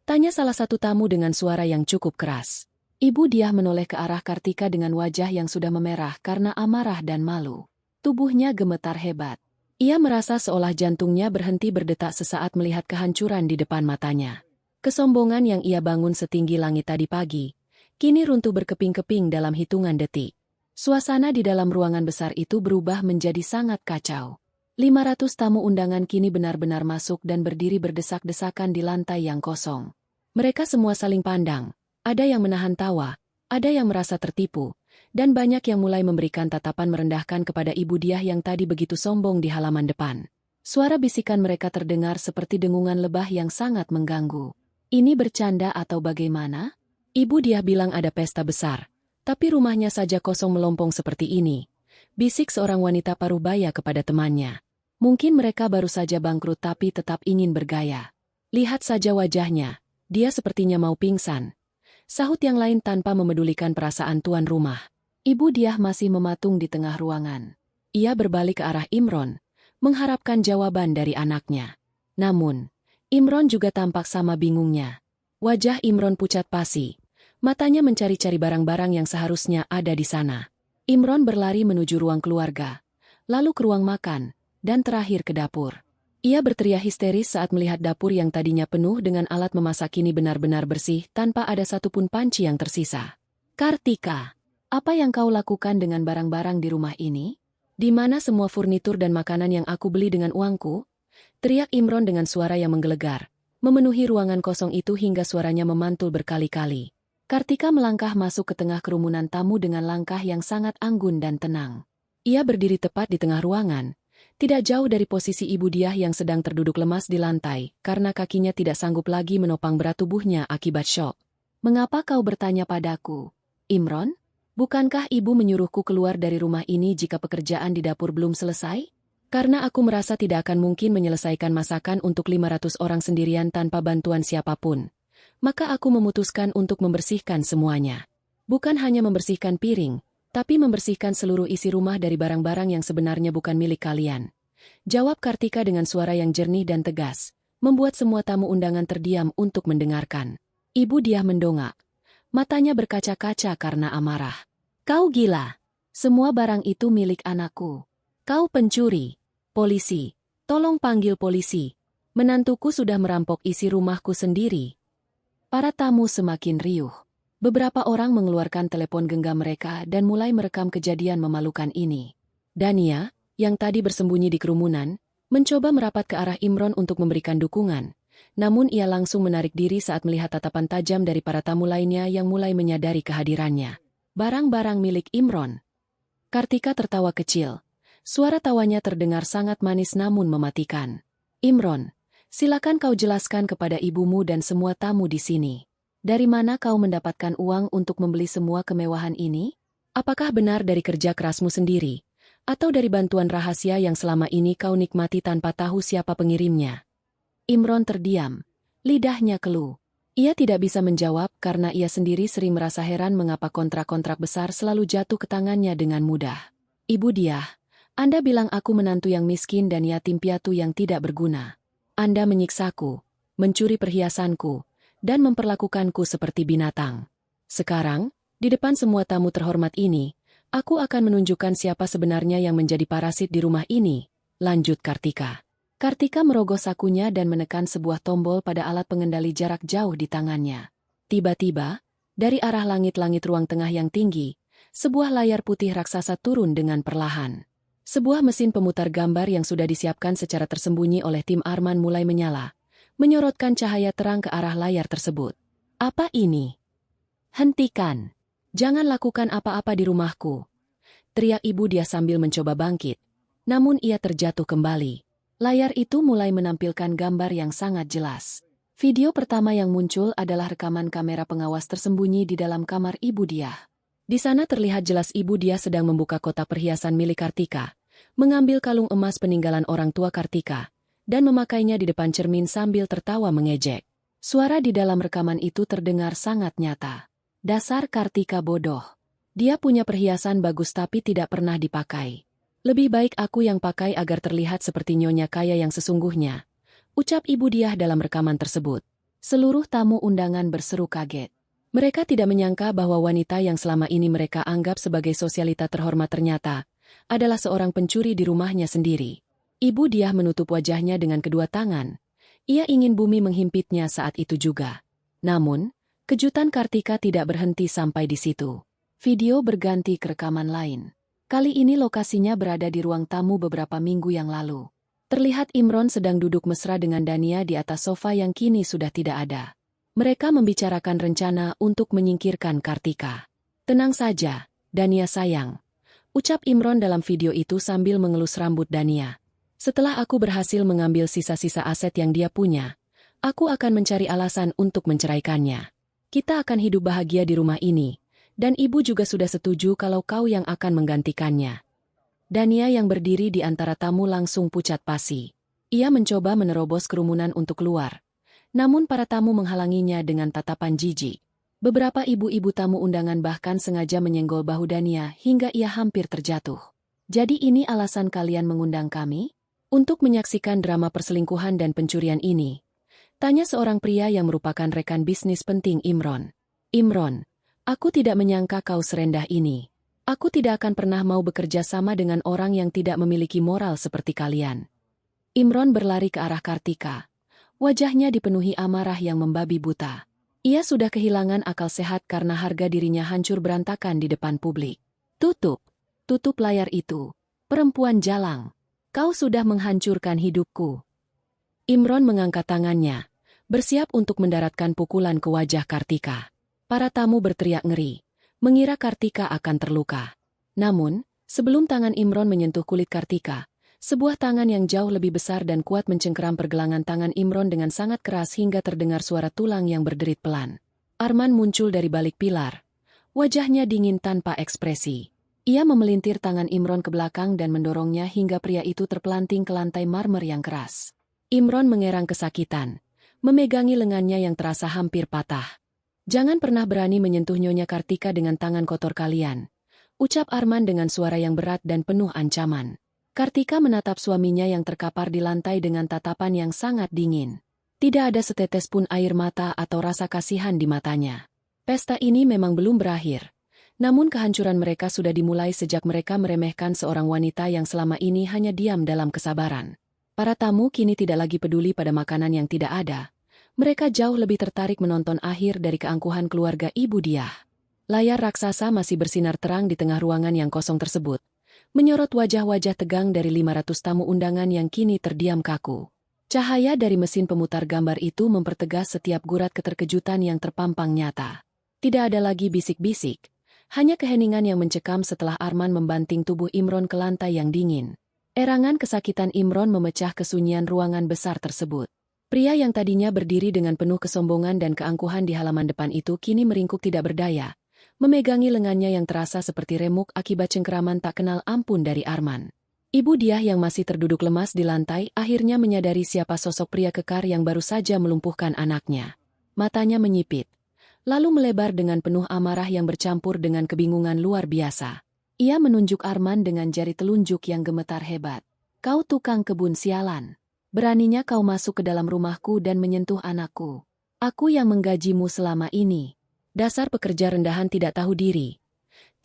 Tanya salah satu tamu dengan suara yang cukup keras. Ibu Diah menoleh ke arah Kartika dengan wajah yang sudah memerah karena amarah dan malu. Tubuhnya gemetar hebat. Ia merasa seolah jantungnya berhenti berdetak sesaat melihat kehancuran di depan matanya. Kesombongan yang ia bangun setinggi langit tadi pagi, kini runtuh berkeping-keping dalam hitungan detik. Suasana di dalam ruangan besar itu berubah menjadi sangat kacau. 500 tamu undangan kini benar-benar masuk dan berdiri berdesak-desakan di lantai yang kosong. Mereka semua saling pandang, ada yang menahan tawa, ada yang merasa tertipu, dan banyak yang mulai memberikan tatapan merendahkan kepada Ibu Diah yang tadi begitu sombong di halaman depan. Suara bisikan mereka terdengar seperti dengungan lebah yang sangat mengganggu. Ini bercanda atau bagaimana? Ibu Diah bilang ada pesta besar, tapi rumahnya saja kosong melompong seperti ini. Bisik seorang wanita paruh baya kepada temannya. Mungkin mereka baru saja bangkrut tapi tetap ingin bergaya. Lihat saja wajahnya, dia sepertinya mau pingsan. Sahut yang lain tanpa memedulikan perasaan tuan rumah. Ibu Diah masih mematung di tengah ruangan. Ia berbalik ke arah Imron, mengharapkan jawaban dari anaknya. Namun, Imron juga tampak sama bingungnya. Wajah Imron pucat pasi. Matanya mencari-cari barang-barang yang seharusnya ada di sana. Imron berlari menuju ruang keluarga, lalu ke ruang makan, dan terakhir ke dapur. Ia berteriak histeris saat melihat dapur yang tadinya penuh dengan alat memasak kini benar-benar bersih tanpa ada satupun panci yang tersisa. Kartika, apa yang kau lakukan dengan barang-barang di rumah ini? Di mana semua furnitur dan makanan yang aku beli dengan uangku? Teriak Imron dengan suara yang menggelegar, memenuhi ruangan kosong itu hingga suaranya memantul berkali-kali. Kartika melangkah masuk ke tengah kerumunan tamu dengan langkah yang sangat anggun dan tenang. Ia berdiri tepat di tengah ruangan, tidak jauh dari posisi Ibu Diah yang sedang terduduk lemas di lantai karena kakinya tidak sanggup lagi menopang berat tubuhnya akibat syok. Mengapa kau bertanya padaku, Imron? Bukankah ibu menyuruhku keluar dari rumah ini jika pekerjaan di dapur belum selesai? Karena aku merasa tidak akan mungkin menyelesaikan masakan untuk 500 orang sendirian tanpa bantuan siapapun. Maka aku memutuskan untuk membersihkan semuanya. Bukan hanya membersihkan piring, tapi membersihkan seluruh isi rumah dari barang-barang yang sebenarnya bukan milik kalian. Jawab Kartika dengan suara yang jernih dan tegas, membuat semua tamu undangan terdiam untuk mendengarkan. Ibu Diah mendongak. Matanya berkaca-kaca karena amarah. Kau gila. Semua barang itu milik anakku. Kau pencuri. Polisi. Tolong panggil polisi. Menantuku sudah merampok isi rumahku sendiri. Para tamu semakin riuh. Beberapa orang mengeluarkan telepon genggam mereka dan mulai merekam kejadian memalukan ini. Dania, yang tadi bersembunyi di kerumunan, mencoba merapat ke arah Imron untuk memberikan dukungan. Namun ia langsung menarik diri saat melihat tatapan tajam dari para tamu lainnya yang mulai menyadari kehadirannya. Barang-barang milik Imron. Kartika tertawa kecil. Suara tawanya terdengar sangat manis namun mematikan. Imron, silakan kau jelaskan kepada ibumu dan semua tamu di sini. Dari mana kau mendapatkan uang untuk membeli semua kemewahan ini? Apakah benar dari kerja kerasmu sendiri? Atau dari bantuan rahasia yang selama ini kau nikmati tanpa tahu siapa pengirimnya? Imron terdiam. Lidahnya keluh. Ia tidak bisa menjawab karena ia sendiri sering merasa heran mengapa kontrak-kontrak besar selalu jatuh ke tangannya dengan mudah. Ibu Diah, Anda bilang aku menantu yang miskin dan yatim piatu yang tidak berguna. Anda menyiksaku, mencuri perhiasanku, dan memperlakukanku seperti binatang. Sekarang, di depan semua tamu terhormat ini, aku akan menunjukkan siapa sebenarnya yang menjadi parasit di rumah ini, lanjut Kartika. Kartika merogoh sakunya dan menekan sebuah tombol pada alat pengendali jarak jauh di tangannya. Tiba-tiba, dari arah langit-langit ruang tengah yang tinggi, sebuah layar putih raksasa turun dengan perlahan. Sebuah mesin pemutar gambar yang sudah disiapkan secara tersembunyi oleh tim Arman mulai menyala, menyorotkan cahaya terang ke arah layar tersebut. Apa ini? Hentikan! Jangan lakukan apa-apa di rumahku! Teriak Ibu Diah sambil mencoba bangkit. Namun ia terjatuh kembali. Layar itu mulai menampilkan gambar yang sangat jelas. Video pertama yang muncul adalah rekaman kamera pengawas tersembunyi di dalam kamar Ibu Diah. Di sana terlihat jelas Ibu Diah sedang membuka kotak perhiasan milik Kartika, mengambil kalung emas peninggalan orang tua Kartika, dan memakainya di depan cermin sambil tertawa mengejek. Suara di dalam rekaman itu terdengar sangat nyata. Dasar Kartika bodoh. Dia punya perhiasan bagus tapi tidak pernah dipakai. Lebih baik aku yang pakai agar terlihat seperti nyonya kaya yang sesungguhnya, ucap Ibu Diah dalam rekaman tersebut. Seluruh tamu undangan berseru kaget. Mereka tidak menyangka bahwa wanita yang selama ini mereka anggap sebagai sosialita terhormat ternyata adalah seorang pencuri di rumahnya sendiri. Ibu Diah menutup wajahnya dengan kedua tangan. Ia ingin bumi menghimpitnya saat itu juga. Namun, kejutan Kartika tidak berhenti sampai di situ. Video berganti ke rekaman lain. Kali ini lokasinya berada di ruang tamu beberapa minggu yang lalu. Terlihat Imron sedang duduk mesra dengan Dania di atas sofa yang kini sudah tidak ada. Mereka membicarakan rencana untuk menyingkirkan Kartika. "Tenang saja, Dania sayang," ucap Imron dalam video itu sambil mengelus rambut Dania. "Setelah aku berhasil mengambil sisa-sisa aset yang dia punya, aku akan mencari alasan untuk menceraikannya. Kita akan hidup bahagia di rumah ini, dan ibu juga sudah setuju kalau kau yang akan menggantikannya." Dania yang berdiri di antara tamu langsung pucat pasi. Ia mencoba menerobos kerumunan untuk keluar. Namun para tamu menghalanginya dengan tatapan jijik. Beberapa ibu-ibu tamu undangan bahkan sengaja menyenggol bahu Dania hingga ia hampir terjatuh. "Jadi ini alasan kalian mengundang kami? Untuk menyaksikan drama perselingkuhan dan pencurian ini?" tanya seorang pria yang merupakan rekan bisnis penting Imron. "Imron, aku tidak menyangka kau serendah ini. Aku tidak akan pernah mau bekerja sama dengan orang yang tidak memiliki moral seperti kalian." Imron berlari ke arah Kartika. Wajahnya dipenuhi amarah yang membabi buta. Ia sudah kehilangan akal sehat karena harga dirinya hancur berantakan di depan publik. Tutup layar itu. Perempuan jalang. Kau sudah menghancurkan hidupku." Imron mengangkat tangannya, bersiap untuk mendaratkan pukulan ke wajah Kartika. Para tamu berteriak ngeri, mengira Kartika akan terluka. Namun, sebelum tangan Imron menyentuh kulit Kartika, sebuah tangan yang jauh lebih besar dan kuat mencengkeram pergelangan tangan Imron dengan sangat keras hingga terdengar suara tulang yang berderit pelan. Arman muncul dari balik pilar. Wajahnya dingin tanpa ekspresi. Ia memelintir tangan Imron ke belakang dan mendorongnya hingga pria itu terpelanting ke lantai marmer yang keras. Imron mengerang kesakitan, memegangi lengannya yang terasa hampir patah. "Jangan pernah berani menyentuh Nyonya Kartika dengan tangan kotor kalian," ucap Arman dengan suara yang berat dan penuh ancaman. Kartika menatap suaminya yang terkapar di lantai dengan tatapan yang sangat dingin. Tidak ada setetes pun air mata atau rasa kasihan di matanya. Pesta ini memang belum berakhir. Namun kehancuran mereka sudah dimulai sejak mereka meremehkan seorang wanita yang selama ini hanya diam dalam kesabaran. Para tamu kini tidak lagi peduli pada makanan yang tidak ada. Mereka jauh lebih tertarik menonton akhir dari keangkuhan keluarga Ibu Diah. Layar raksasa masih bersinar terang di tengah ruangan yang kosong tersebut, menyorot wajah-wajah tegang dari 500 tamu undangan yang kini terdiam kaku. Cahaya dari mesin pemutar gambar itu mempertegas setiap gurat keterkejutan yang terpampang nyata. Tidak ada lagi bisik-bisik, hanya keheningan yang mencekam setelah Arman membanting tubuh Imron ke lantai yang dingin. Erangan kesakitan Imron memecah kesunyian ruangan besar tersebut. Pria yang tadinya berdiri dengan penuh kesombongan dan keangkuhan di halaman depan itu kini meringkuk tidak berdaya, memegangi lengannya yang terasa seperti remuk akibat cengkeraman tak kenal ampun dari Arman. Ibu Diah yang masih terduduk lemas di lantai akhirnya menyadari siapa sosok pria kekar yang baru saja melumpuhkan anaknya. Matanya menyipit, lalu melebar dengan penuh amarah yang bercampur dengan kebingungan luar biasa. Ia menunjuk Arman dengan jari telunjuk yang gemetar hebat. "Kau tukang kebun sialan. Beraninya kau masuk ke dalam rumahku dan menyentuh anakku. Aku yang menggajimu selama ini. Dasar pekerja rendahan tidak tahu diri,"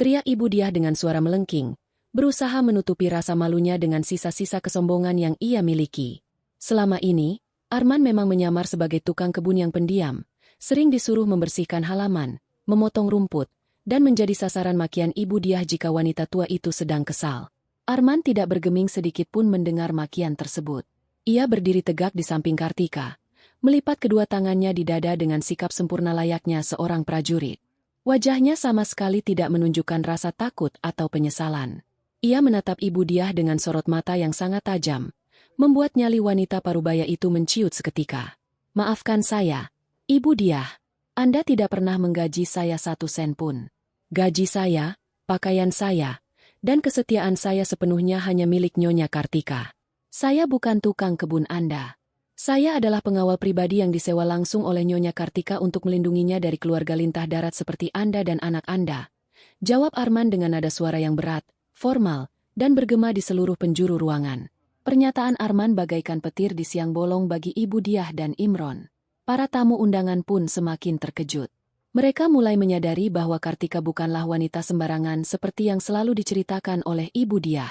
teriak Ibu Diah dengan suara melengking, berusaha menutupi rasa malunya dengan sisa-sisa kesombongan yang ia miliki. Selama ini, Arman memang menyamar sebagai tukang kebun yang pendiam, sering disuruh membersihkan halaman, memotong rumput, dan menjadi sasaran makian Ibu Diah jika wanita tua itu sedang kesal. Arman tidak bergeming sedikit pun mendengar makian tersebut. Ia berdiri tegak di samping Kartika, melipat kedua tangannya di dada dengan sikap sempurna layaknya seorang prajurit. Wajahnya sama sekali tidak menunjukkan rasa takut atau penyesalan. Ia menatap Ibu Diah dengan sorot mata yang sangat tajam, membuat nyali wanita parubaya itu menciut seketika. "Maafkan saya, Ibu Diah. Anda tidak pernah menggaji saya 1 sen pun. Gaji saya, pakaian saya, dan kesetiaan saya sepenuhnya hanya milik Nyonya Kartika. Saya bukan tukang kebun Anda. Saya adalah pengawal pribadi yang disewa langsung oleh Nyonya Kartika untuk melindunginya dari keluarga lintah darat seperti Anda dan anak Anda," jawab Arman dengan nada suara yang berat, formal, dan bergema di seluruh penjuru ruangan. Pernyataan Arman bagaikan petir di siang bolong bagi Ibu Diah dan Imron. Para tamu undangan pun semakin terkejut. Mereka mulai menyadari bahwa Kartika bukanlah wanita sembarangan seperti yang selalu diceritakan oleh ibu dia.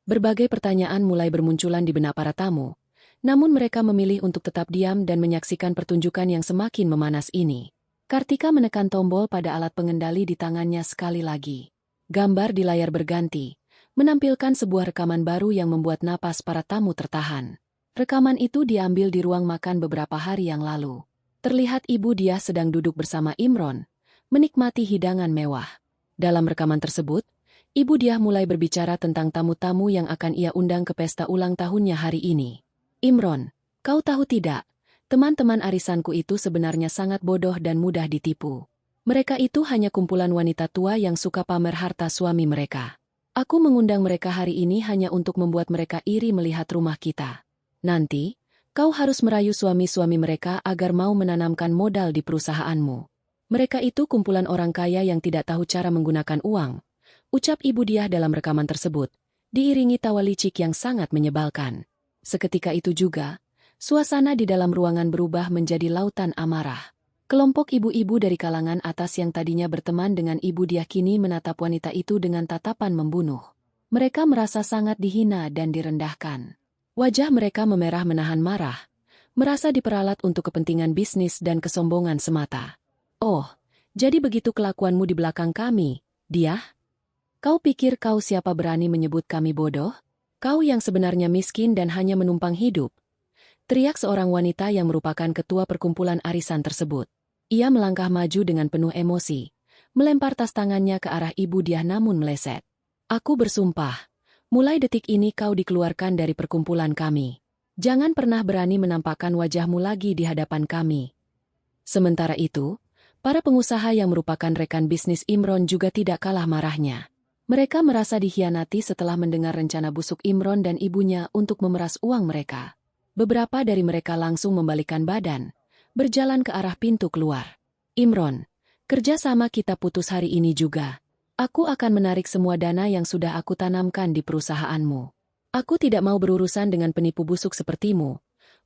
Berbagai pertanyaan mulai bermunculan di benak para tamu, namun mereka memilih untuk tetap diam dan menyaksikan pertunjukan yang semakin memanas ini. Kartika menekan tombol pada alat pengendali di tangannya sekali lagi. Gambar di layar berganti, menampilkan sebuah rekaman baru yang membuat napas para tamu tertahan. Rekaman itu diambil di ruang makan beberapa hari yang lalu. Terlihat ibu dia sedang duduk bersama Imron, menikmati hidangan mewah. Dalam rekaman tersebut, ibu dia mulai berbicara tentang tamu-tamu yang akan ia undang ke pesta ulang tahunnya hari ini. Imron, kau tahu tidak, teman-teman arisanku itu sebenarnya sangat bodoh dan mudah ditipu. Mereka itu hanya kumpulan wanita tua yang suka pamer harta suami mereka. Aku mengundang mereka hari ini hanya untuk membuat mereka iri melihat rumah kita. Nanti, kau harus merayu suami-suami mereka agar mau menanamkan modal di perusahaanmu. Mereka itu kumpulan orang kaya yang tidak tahu cara menggunakan uang, ucap ibu dia dalam rekaman tersebut, diiringi tawa licik yang sangat menyebalkan. Seketika itu juga, suasana di dalam ruangan berubah menjadi lautan amarah. Kelompok ibu-ibu dari kalangan atas yang tadinya berteman dengan ibu dia kini menatap wanita itu dengan tatapan membunuh. Mereka merasa sangat dihina dan direndahkan. Wajah mereka memerah menahan marah, merasa diperalat untuk kepentingan bisnis dan kesombongan semata. Oh, jadi begitu kelakuanmu di belakang kami, dia? Kau pikir kau siapa berani menyebut kami bodoh? Kau yang sebenarnya miskin dan hanya menumpang hidup. Teriak seorang wanita yang merupakan ketua perkumpulan arisan tersebut. Ia melangkah maju dengan penuh emosi, melempar tas tangannya ke arah ibu dia namun meleset. Aku bersumpah, mulai detik ini kau dikeluarkan dari perkumpulan kami. Jangan pernah berani menampakkan wajahmu lagi di hadapan kami. Sementara itu, para pengusaha yang merupakan rekan bisnis Imron juga tidak kalah marahnya. Mereka merasa dikhianati setelah mendengar rencana busuk Imron dan ibunya untuk memeras uang mereka. Beberapa dari mereka langsung membalikkan badan, berjalan ke arah pintu keluar. Imron, kerjasama kita putus hari ini juga. Aku akan menarik semua dana yang sudah aku tanamkan di perusahaanmu. Aku tidak mau berurusan dengan penipu busuk sepertimu,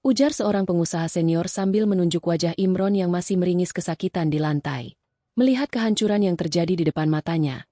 ujar seorang pengusaha senior sambil menunjuk wajah Imron yang masih meringis kesakitan di lantai. Melihat kehancuran yang terjadi di depan matanya,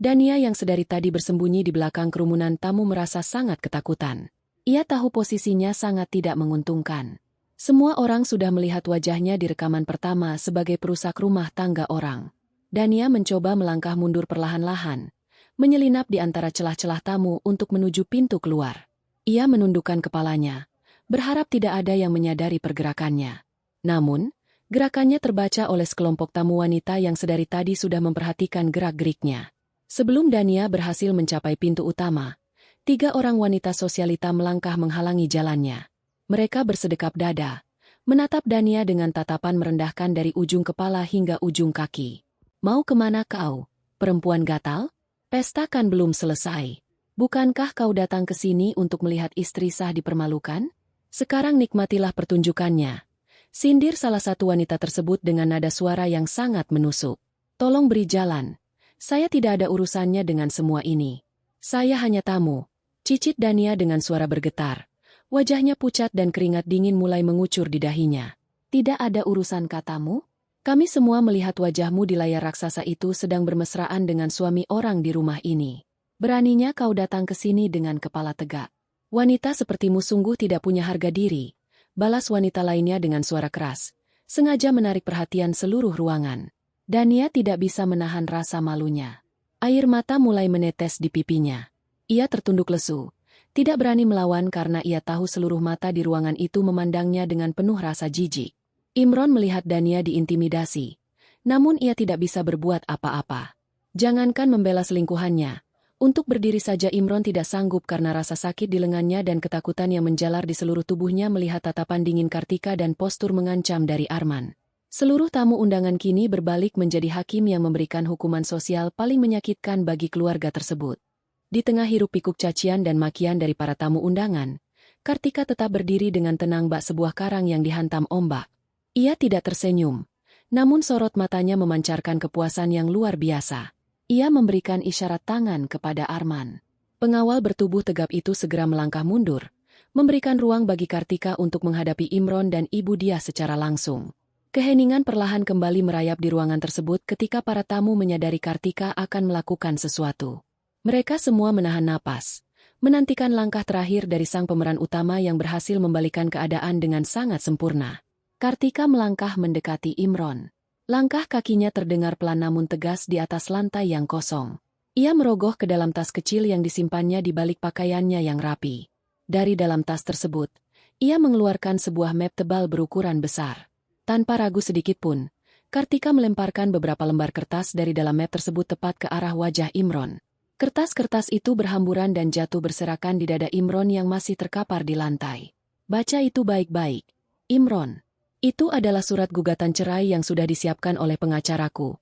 Dania yang sedari tadi bersembunyi di belakang kerumunan tamu merasa sangat ketakutan. Ia tahu posisinya sangat tidak menguntungkan. Semua orang sudah melihat wajahnya di rekaman pertama sebagai perusak rumah tangga orang. Dania mencoba melangkah mundur perlahan-lahan, menyelinap di antara celah-celah tamu untuk menuju pintu keluar. Ia menundukkan kepalanya, berharap tidak ada yang menyadari pergerakannya. Namun, gerakannya terbaca oleh sekelompok tamu wanita yang sedari tadi sudah memperhatikan gerak-geriknya. Sebelum Dania berhasil mencapai pintu utama, 3 orang wanita sosialita melangkah menghalangi jalannya. Mereka bersedekap dada, menatap Dania dengan tatapan merendahkan dari ujung kepala hingga ujung kaki. Mau kemana kau, perempuan gatal? Pesta kan belum selesai. Bukankah kau datang ke sini untuk melihat istri sah dipermalukan? Sekarang nikmatilah pertunjukannya. Sindir salah satu wanita tersebut dengan nada suara yang sangat menusuk. Tolong beri jalan. Saya tidak ada urusannya dengan semua ini. Saya hanya tamu, cicit Dania dengan suara bergetar. Wajahnya pucat dan keringat dingin mulai mengucur di dahinya. Tidak ada urusan katamu? Kami semua melihat wajahmu di layar raksasa itu sedang bermesraan dengan suami orang di rumah ini. Beraninya kau datang ke sini dengan kepala tegak. Wanita sepertimu sungguh tidak punya harga diri, balas wanita lainnya dengan suara keras, sengaja menarik perhatian seluruh ruangan. Dania tidak bisa menahan rasa malunya. Air mata mulai menetes di pipinya. Ia tertunduk lesu, tidak berani melawan karena ia tahu seluruh mata di ruangan itu memandangnya dengan penuh rasa jijik. Imron melihat Dania diintimidasi, namun ia tidak bisa berbuat apa-apa. Jangankan membela selingkuhannya, untuk berdiri saja Imron tidak sanggup karena rasa sakit di lengannya dan ketakutan yang menjalar di seluruh tubuhnya melihat tatapan dingin Kartika dan postur mengancam dari Arman. Seluruh tamu undangan kini berbalik menjadi hakim yang memberikan hukuman sosial paling menyakitkan bagi keluarga tersebut. Di tengah hiruk-pikuk cacian dan makian dari para tamu undangan, Kartika tetap berdiri dengan tenang bak sebuah karang yang dihantam ombak. Ia tidak tersenyum, namun sorot matanya memancarkan kepuasan yang luar biasa. Ia memberikan isyarat tangan kepada Arman. Pengawal bertubuh tegap itu segera melangkah mundur, memberikan ruang bagi Kartika untuk menghadapi Imron dan ibu dia secara langsung. Keheningan perlahan kembali merayap di ruangan tersebut ketika para tamu menyadari Kartika akan melakukan sesuatu. Mereka semua menahan napas, menantikan langkah terakhir dari sang pemeran utama yang berhasil membalikan keadaan dengan sangat sempurna. Kartika melangkah mendekati Imron. Langkah kakinya terdengar pelan namun tegas di atas lantai yang kosong. Ia merogoh ke dalam tas kecil yang disimpannya di balik pakaiannya yang rapi. Dari dalam tas tersebut, ia mengeluarkan sebuah map tebal berukuran besar. Tanpa ragu sedikitpun, Kartika melemparkan beberapa lembar kertas dari dalam map tersebut tepat ke arah wajah Imron. Kertas-kertas itu berhamburan dan jatuh berserakan di dada Imron yang masih terkapar di lantai. Baca itu baik-baik, Imron. Itu adalah surat gugatan cerai yang sudah disiapkan oleh pengacaraku.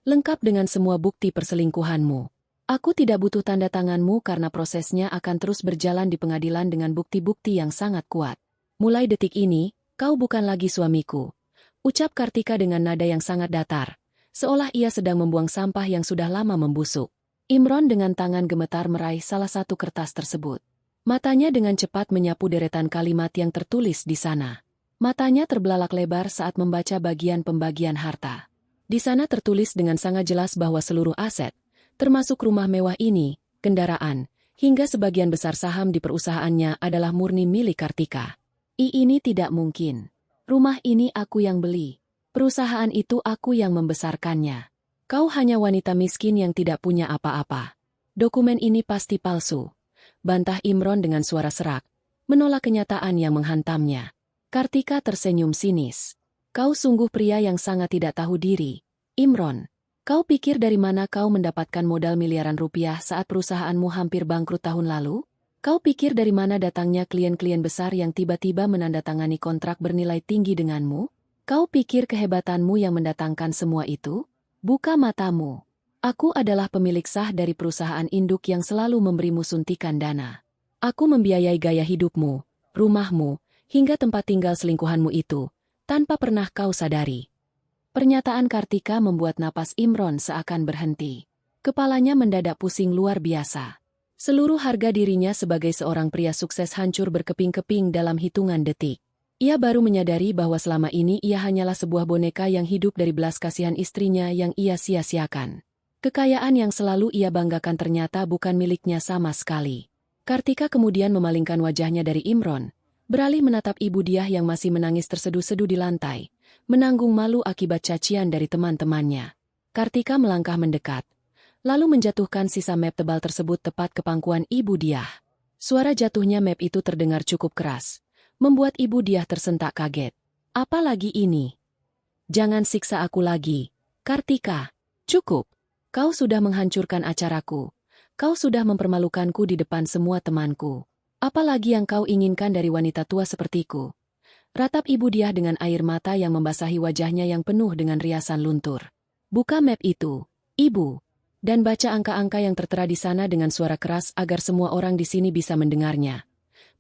Lengkap dengan semua bukti perselingkuhanmu. Aku tidak butuh tanda tanganmu karena prosesnya akan terus berjalan di pengadilan dengan bukti-bukti yang sangat kuat. Mulai detik ini, kau bukan lagi suamiku. Ucap Kartika dengan nada yang sangat datar, seolah ia sedang membuang sampah yang sudah lama membusuk. Imron dengan tangan gemetar meraih salah satu kertas tersebut. Matanya dengan cepat menyapu deretan kalimat yang tertulis di sana. Matanya terbelalak lebar saat membaca bagian pembagian harta. Di sana tertulis dengan sangat jelas bahwa seluruh aset, termasuk rumah mewah ini, kendaraan, hingga sebagian besar saham di perusahaannya adalah murni milik Kartika. Ini tidak mungkin. Rumah ini aku yang beli. Perusahaan itu aku yang membesarkannya. Kau hanya wanita miskin yang tidak punya apa-apa. Dokumen ini pasti palsu. Bantah Imron dengan suara serak, menolak kenyataan yang menghantamnya. Kartika tersenyum sinis. Kau sungguh pria yang sangat tidak tahu diri. Imron, kau pikir dari mana kau mendapatkan modal miliaran rupiah saat perusahaanmu hampir bangkrut tahun lalu? Kau pikir dari mana datangnya klien-klien besar yang tiba-tiba menandatangani kontrak bernilai tinggi denganmu? Kau pikir kehebatanmu yang mendatangkan semua itu? Buka matamu. Aku adalah pemilik sah dari perusahaan induk yang selalu memberimu suntikan dana. Aku membiayai gaya hidupmu, rumahmu, hingga tempat tinggal selingkuhanmu itu, tanpa pernah kau sadari. Pernyataan Kartika membuat napas Imron seakan berhenti. Kepalanya mendadak pusing luar biasa. Seluruh harga dirinya sebagai seorang pria sukses hancur berkeping-keping dalam hitungan detik. Ia baru menyadari bahwa selama ini ia hanyalah sebuah boneka yang hidup dari belas kasihan istrinya yang ia sia-siakan. Kekayaan yang selalu ia banggakan ternyata bukan miliknya sama sekali. Kartika kemudian memalingkan wajahnya dari Imron, beralih menatap ibu dia yang masih menangis terseduh-seduh di lantai, menanggung malu akibat cacian dari teman-temannya. Kartika melangkah mendekat, lalu menjatuhkan sisa map tebal tersebut tepat ke pangkuan ibu dia. Suara jatuhnya map itu terdengar cukup keras, membuat ibu dia tersentak kaget. Apa lagi ini? Jangan siksa aku lagi, Kartika. Cukup. Kau sudah menghancurkan acaraku. Kau sudah mempermalukanku di depan semua temanku. Apalagi yang kau inginkan dari wanita tua sepertiku? Ratap ibu dia dengan air mata yang membasahi wajahnya yang penuh dengan riasan luntur. Buka map itu, ibu. Dan baca angka-angka yang tertera di sana dengan suara keras agar semua orang di sini bisa mendengarnya.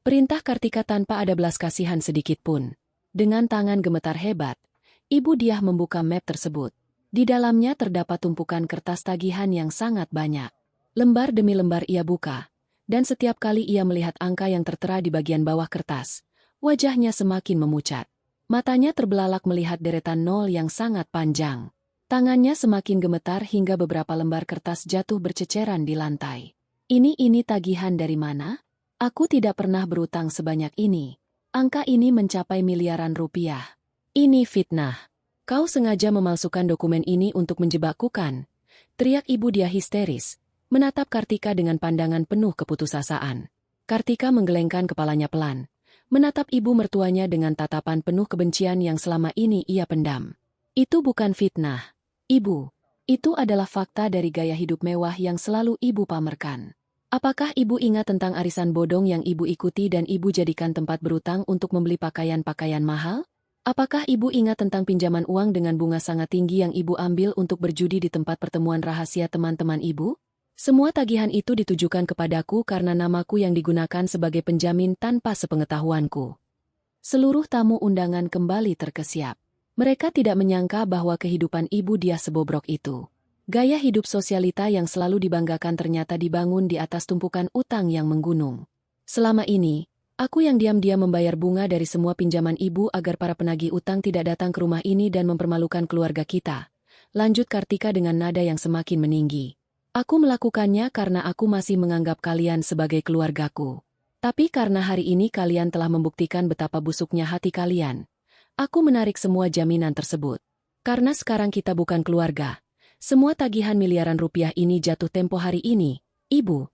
Perintah Kartika tanpa ada belas kasihan sedikitpun. Dengan tangan gemetar hebat, ibu dia membuka map tersebut. Di dalamnya terdapat tumpukan kertas tagihan yang sangat banyak. Lembar demi lembar ia buka. Dan setiap kali ia melihat angka yang tertera di bagian bawah kertas, wajahnya semakin memucat. Matanya terbelalak melihat deretan nol yang sangat panjang. Tangannya semakin gemetar hingga beberapa lembar kertas jatuh berceceran di lantai. Ini tagihan dari mana? Aku tidak pernah berutang sebanyak ini. Angka ini mencapai miliaran rupiah. Ini fitnah. Kau sengaja memalsukan dokumen ini untuk menjebakku kan? Teriak ibu dia histeris, menatap Kartika dengan pandangan penuh keputusasaan. Kartika menggelengkan kepalanya pelan, menatap ibu mertuanya dengan tatapan penuh kebencian yang selama ini ia pendam. Itu bukan fitnah, ibu. Itu adalah fakta dari gaya hidup mewah yang selalu ibu pamerkan. Apakah ibu ingat tentang arisan bodong yang ibu ikuti dan ibu jadikan tempat berutang untuk membeli pakaian-pakaian mahal? Apakah ibu ingat tentang pinjaman uang dengan bunga sangat tinggi yang ibu ambil untuk berjudi di tempat pertemuan rahasia teman-teman ibu? Semua tagihan itu ditujukan kepadaku karena namaku yang digunakan sebagai penjamin tanpa sepengetahuanku. Seluruh tamu undangan kembali terkesiap. Mereka tidak menyangka bahwa kehidupan ibu dia sebobrok itu. Gaya hidup sosialita yang selalu dibanggakan ternyata dibangun di atas tumpukan utang yang menggunung. Selama ini, Aku yang diam-diam membayar bunga dari semua pinjaman ibu agar para penagih utang tidak datang ke rumah ini dan mempermalukan keluarga kita. Lanjut Kartika dengan nada yang semakin meninggi. Aku melakukannya karena aku masih menganggap kalian sebagai keluargaku. Tapi karena hari ini kalian telah membuktikan betapa busuknya hati kalian, aku menarik semua jaminan tersebut. Karena sekarang kita bukan keluarga. Semua tagihan miliaran rupiah ini jatuh tempo hari ini, Ibu.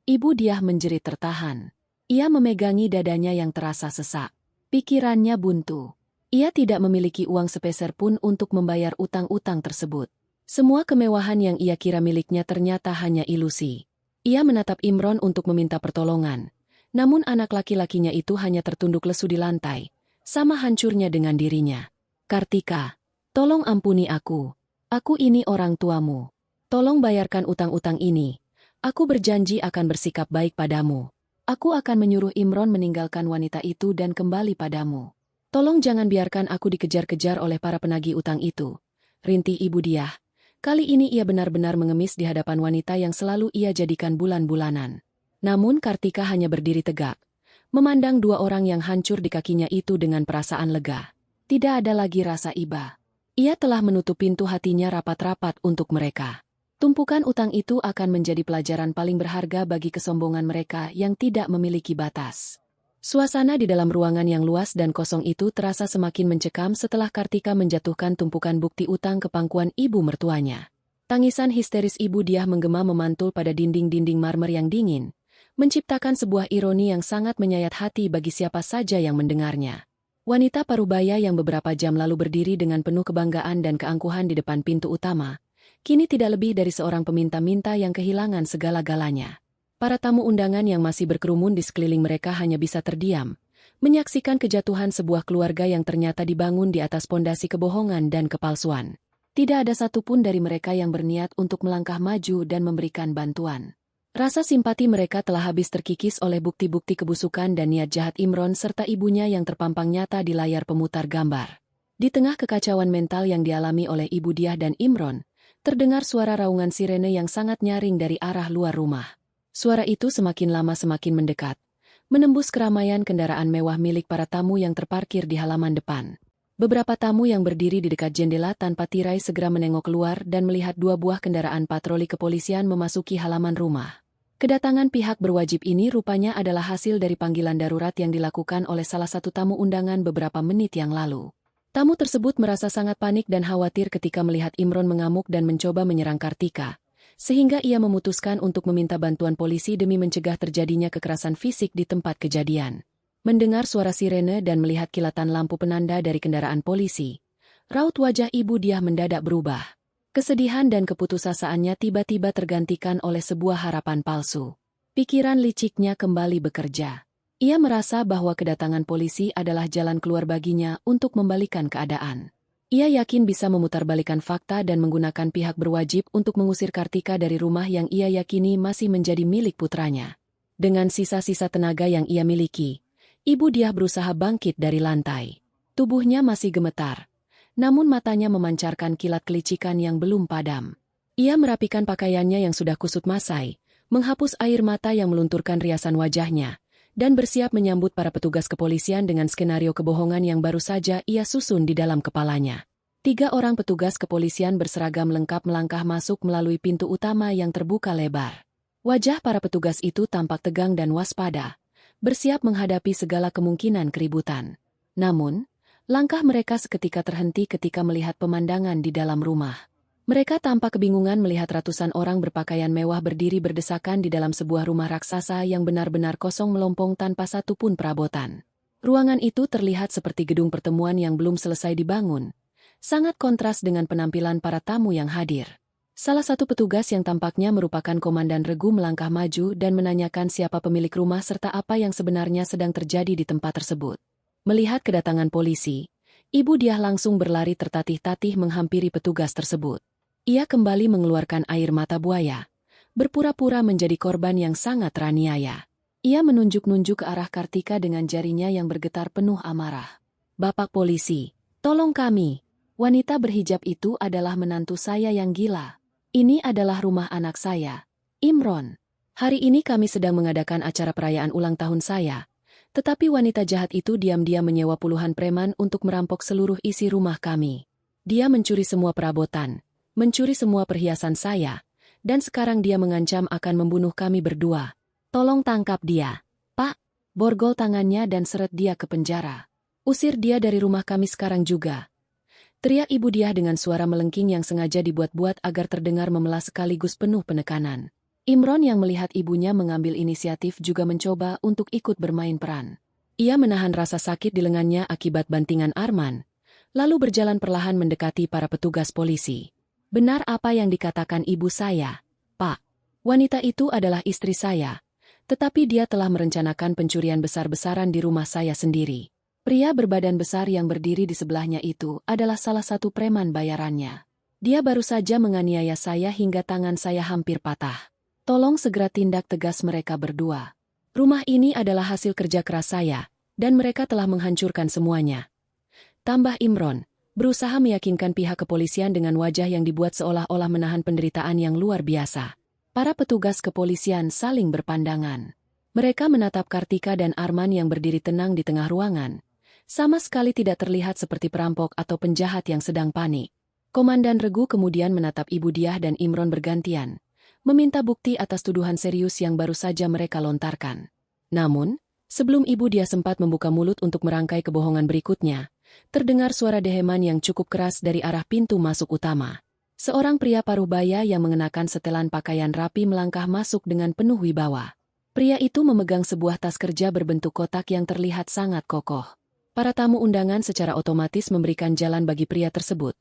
Ibu Diah menjerit tertahan. Ia memegangi dadanya yang terasa sesak. Pikirannya buntu. Ia tidak memiliki uang sepeser pun untuk membayar utang-utang tersebut. Semua kemewahan yang ia kira miliknya ternyata hanya ilusi. Ia menatap Imron untuk meminta pertolongan. Namun anak laki-lakinya itu hanya tertunduk lesu di lantai. Sama hancurnya dengan dirinya. Kartika, tolong ampuni aku. Aku ini orang tuamu. Tolong bayarkan utang-utang ini. Aku berjanji akan bersikap baik padamu. Aku akan menyuruh Imron meninggalkan wanita itu dan kembali padamu. Tolong jangan biarkan aku dikejar-kejar oleh para penagih utang itu. Rintih Ibu Diah. Kali ini ia benar-benar mengemis di hadapan wanita yang selalu ia jadikan bulan-bulanan. Namun Kartika hanya berdiri tegak, memandang dua orang yang hancur di kakinya itu dengan perasaan lega. Tidak ada lagi rasa iba. Ia telah menutup pintu hatinya rapat-rapat untuk mereka. Tumpukan utang itu akan menjadi pelajaran paling berharga bagi kesombongan mereka yang tidak memiliki batas. Suasana di dalam ruangan yang luas dan kosong itu terasa semakin mencekam setelah Kartika menjatuhkan tumpukan bukti utang ke pangkuan ibu mertuanya. Tangisan histeris Ibu Diah menggema memantul pada dinding-dinding marmer yang dingin, menciptakan sebuah ironi yang sangat menyayat hati bagi siapa saja yang mendengarnya. Wanita parubaya yang beberapa jam lalu berdiri dengan penuh kebanggaan dan keangkuhan di depan pintu utama, kini tidak lebih dari seorang peminta-minta yang kehilangan segala-galanya. Para tamu undangan yang masih berkerumun di sekeliling mereka hanya bisa terdiam, menyaksikan kejatuhan sebuah keluarga yang ternyata dibangun di atas pondasi kebohongan dan kepalsuan. Tidak ada satupun dari mereka yang berniat untuk melangkah maju dan memberikan bantuan. Rasa simpati mereka telah habis terkikis oleh bukti-bukti kebusukan dan niat jahat Imron serta ibunya yang terpampang nyata di layar pemutar gambar. Di tengah kekacauan mental yang dialami oleh Ibu Diah dan Imron, terdengar suara raungan sirene yang sangat nyaring dari arah luar rumah. Suara itu semakin lama semakin mendekat, menembus keramaian kendaraan mewah milik para tamu yang terparkir di halaman depan. Beberapa tamu yang berdiri di dekat jendela tanpa tirai segera menengok keluar dan melihat dua buah kendaraan patroli kepolisian memasuki halaman rumah. Kedatangan pihak berwajib ini rupanya adalah hasil dari panggilan darurat yang dilakukan oleh salah satu tamu undangan beberapa menit yang lalu. Tamu tersebut merasa sangat panik dan khawatir ketika melihat Imron mengamuk dan mencoba menyerang Kartika, sehingga ia memutuskan untuk meminta bantuan polisi demi mencegah terjadinya kekerasan fisik di tempat kejadian. Mendengar suara sirene dan melihat kilatan lampu penanda dari kendaraan polisi, raut wajah Ibu Diah mendadak berubah. Kesedihan dan keputusasaannya tiba-tiba tergantikan oleh sebuah harapan palsu. Pikiran liciknya kembali bekerja. Ia merasa bahwa kedatangan polisi adalah jalan keluar baginya untuk membalikan keadaan. Ia yakin bisa memutarbalikkan fakta dan menggunakan pihak berwajib untuk mengusir Kartika dari rumah yang ia yakini masih menjadi milik putranya. Dengan sisa-sisa tenaga yang ia miliki, Ibu Diah berusaha bangkit dari lantai. Tubuhnya masih gemetar, namun matanya memancarkan kilat kelicikan yang belum padam. Ia merapikan pakaiannya yang sudah kusut masai, menghapus air mata yang melunturkan riasan wajahnya, dan bersiap menyambut para petugas kepolisian dengan skenario kebohongan yang baru saja ia susun di dalam kepalanya. 3 orang petugas kepolisian berseragam lengkap melangkah masuk melalui pintu utama yang terbuka lebar. Wajah para petugas itu tampak tegang dan waspada, bersiap menghadapi segala kemungkinan keributan. Namun, langkah mereka seketika terhenti ketika melihat pemandangan di dalam rumah. Mereka tampak kebingungan melihat ratusan orang berpakaian mewah berdiri berdesakan di dalam sebuah rumah raksasa yang benar-benar kosong melompong tanpa satupun perabotan. Ruangan itu terlihat seperti gedung pertemuan yang belum selesai dibangun, sangat kontras dengan penampilan para tamu yang hadir. Salah satu petugas yang tampaknya merupakan komandan regu melangkah maju dan menanyakan siapa pemilik rumah serta apa yang sebenarnya sedang terjadi di tempat tersebut. Melihat kedatangan polisi, Ibu Diah langsung berlari tertatih-tatih menghampiri petugas tersebut. Ia kembali mengeluarkan air mata buaya, berpura-pura menjadi korban yang sangat teraniaya. Ia menunjuk-nunjuk ke arah Kartika dengan jarinya yang bergetar penuh amarah. "Bapak polisi, tolong kami. Wanita berhijab itu adalah menantu saya yang gila. Ini adalah rumah anak saya, Imron. Hari ini kami sedang mengadakan acara perayaan ulang tahun saya. Tetapi wanita jahat itu diam-diam menyewa puluhan preman untuk merampok seluruh isi rumah kami. Dia mencuri semua perabotan, mencuri semua perhiasan saya, dan sekarang dia mengancam akan membunuh kami berdua. Tolong tangkap dia, Pak. Borgol tangannya dan seret dia ke penjara. Usir dia dari rumah kami sekarang juga. Teriak Ibu Diah dengan suara melengking yang sengaja dibuat-buat agar terdengar memelas sekaligus penuh penekanan. Imron yang melihat ibunya mengambil inisiatif juga mencoba untuk ikut bermain peran. Ia menahan rasa sakit di lengannya akibat bantingan Arman, lalu berjalan perlahan mendekati para petugas polisi. Benar apa yang dikatakan ibu saya, Pak. Wanita itu adalah istri saya, tetapi dia telah merencanakan pencurian besar-besaran di rumah saya sendiri. Pria berbadan besar yang berdiri di sebelahnya itu adalah salah satu preman bayarannya. Dia baru saja menganiaya saya hingga tangan saya hampir patah. Tolong segera tindak tegas mereka berdua. Rumah ini adalah hasil kerja keras saya, dan mereka telah menghancurkan semuanya. Tambah Imron, berusaha meyakinkan pihak kepolisian dengan wajah yang dibuat seolah-olah menahan penderitaan yang luar biasa. Para petugas kepolisian saling berpandangan. Mereka menatap Kartika dan Arman yang berdiri tenang di tengah ruangan. Sama sekali tidak terlihat seperti perampok atau penjahat yang sedang panik. Komandan Regu kemudian menatap Ibu Diah dan Imron bergantian, meminta bukti atas tuduhan serius yang baru saja mereka lontarkan. Namun, sebelum Ibu Diah sempat membuka mulut untuk merangkai kebohongan berikutnya, terdengar suara deheman yang cukup keras dari arah pintu masuk utama. Seorang pria paruh baya yang mengenakan setelan pakaian rapi melangkah masuk dengan penuh wibawa. Pria itu memegang sebuah tas kerja berbentuk kotak yang terlihat sangat kokoh. Para tamu undangan secara otomatis memberikan jalan bagi pria tersebut,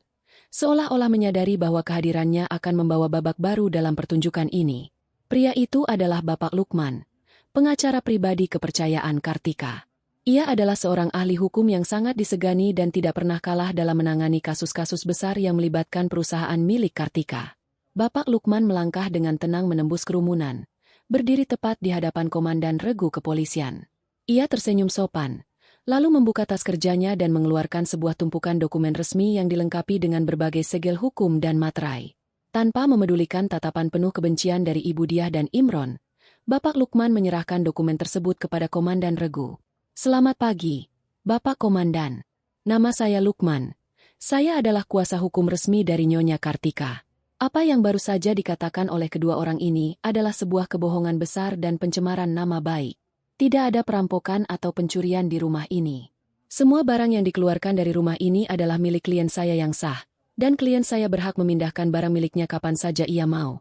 seolah-olah menyadari bahwa kehadirannya akan membawa babak baru dalam pertunjukan ini. Pria itu adalah Bapak Lukman, pengacara pribadi kepercayaan Kartika. Ia adalah seorang ahli hukum yang sangat disegani dan tidak pernah kalah dalam menangani kasus-kasus besar yang melibatkan perusahaan milik Kartika. Bapak Lukman melangkah dengan tenang menembus kerumunan, berdiri tepat di hadapan Komandan Regu Kepolisian. Ia tersenyum sopan, lalu membuka tas kerjanya dan mengeluarkan sebuah tumpukan dokumen resmi yang dilengkapi dengan berbagai segel hukum dan materai. Tanpa memedulikan tatapan penuh kebencian dari Ibu Diah dan Imron, Bapak Lukman menyerahkan dokumen tersebut kepada Komandan Regu. Selamat pagi, Bapak Komandan. Nama saya Lukman. Saya adalah kuasa hukum resmi dari Nyonya Kartika. Apa yang baru saja dikatakan oleh kedua orang ini adalah sebuah kebohongan besar dan pencemaran nama baik. Tidak ada perampokan atau pencurian di rumah ini. Semua barang yang dikeluarkan dari rumah ini adalah milik klien saya yang sah, dan klien saya berhak memindahkan barang miliknya kapan saja ia mau.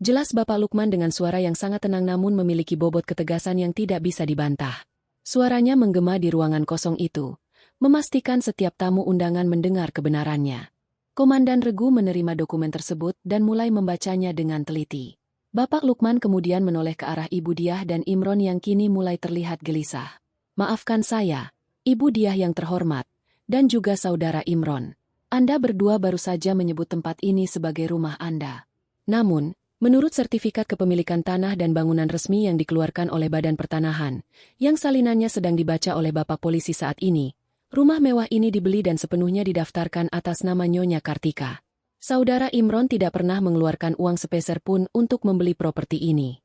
Jelas Bapak Lukman dengan suara yang sangat tenang namun memiliki bobot ketegasan yang tidak bisa dibantah. Suaranya menggema di ruangan kosong itu, memastikan setiap tamu undangan mendengar kebenarannya. Komandan Regu menerima dokumen tersebut dan mulai membacanya dengan teliti. Bapak Lukman kemudian menoleh ke arah Ibu Diah dan Imron yang kini mulai terlihat gelisah. Maafkan saya, Ibu Diah yang terhormat, dan juga Saudara Imron. Anda berdua baru saja menyebut tempat ini sebagai rumah Anda. Namun, menurut sertifikat kepemilikan tanah dan bangunan resmi yang dikeluarkan oleh Badan Pertanahan, yang salinannya sedang dibaca oleh Bapak Polisi saat ini, rumah mewah ini dibeli dan sepenuhnya didaftarkan atas nama Nyonya Kartika. Saudara Imron tidak pernah mengeluarkan uang sepeser pun untuk membeli properti ini.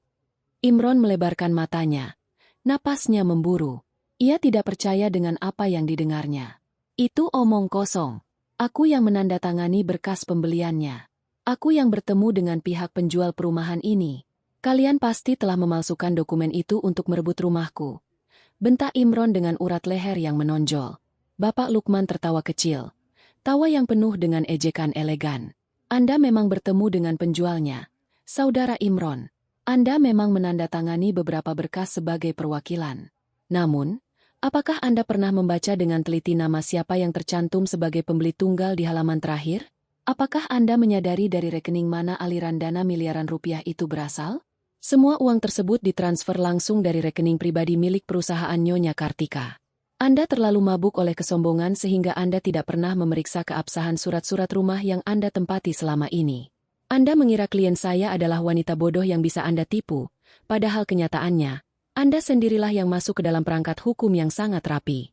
Imron melebarkan matanya. Napasnya memburu. Ia tidak percaya dengan apa yang didengarnya. Itu omong kosong. Aku yang menandatangani berkas pembeliannya. Aku yang bertemu dengan pihak penjual perumahan ini. Kalian pasti telah memalsukan dokumen itu untuk merebut rumahku. Bentak Imron dengan urat leher yang menonjol. Bapak Lukman tertawa kecil. Tawa yang penuh dengan ejekan elegan. Anda memang bertemu dengan penjualnya, Saudara Imron. Anda memang menandatangani beberapa berkas sebagai perwakilan. Namun, apakah Anda pernah membaca dengan teliti nama siapa yang tercantum sebagai pembeli tunggal di halaman terakhir? Apakah Anda menyadari dari rekening mana aliran dana miliaran rupiah itu berasal? Semua uang tersebut ditransfer langsung dari rekening pribadi milik perusahaan Nyonya Kartika. Anda terlalu mabuk oleh kesombongan sehingga Anda tidak pernah memeriksa keabsahan surat-surat rumah yang Anda tempati selama ini. Anda mengira klien saya adalah wanita bodoh yang bisa Anda tipu, padahal kenyataannya, Anda sendirilah yang masuk ke dalam perangkat hukum yang sangat rapi.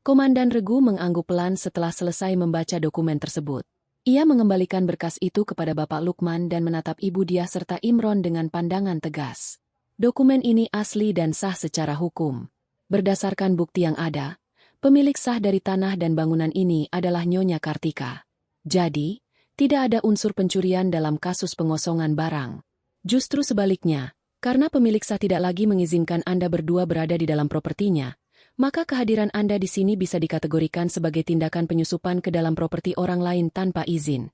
Komandan Regu mengangguk pelan setelah selesai membaca dokumen tersebut. Ia mengembalikan berkas itu kepada Bapak Lukman dan menatap Ibu Diah serta Imron dengan pandangan tegas. Dokumen ini asli dan sah secara hukum. Berdasarkan bukti yang ada, pemilik sah dari tanah dan bangunan ini adalah Nyonya Kartika. Jadi, tidak ada unsur pencurian dalam kasus pengosongan barang. Justru sebaliknya, karena pemilik sah tidak lagi mengizinkan Anda berdua berada di dalam propertinya, maka kehadiran Anda di sini bisa dikategorikan sebagai tindakan penyusupan ke dalam properti orang lain tanpa izin.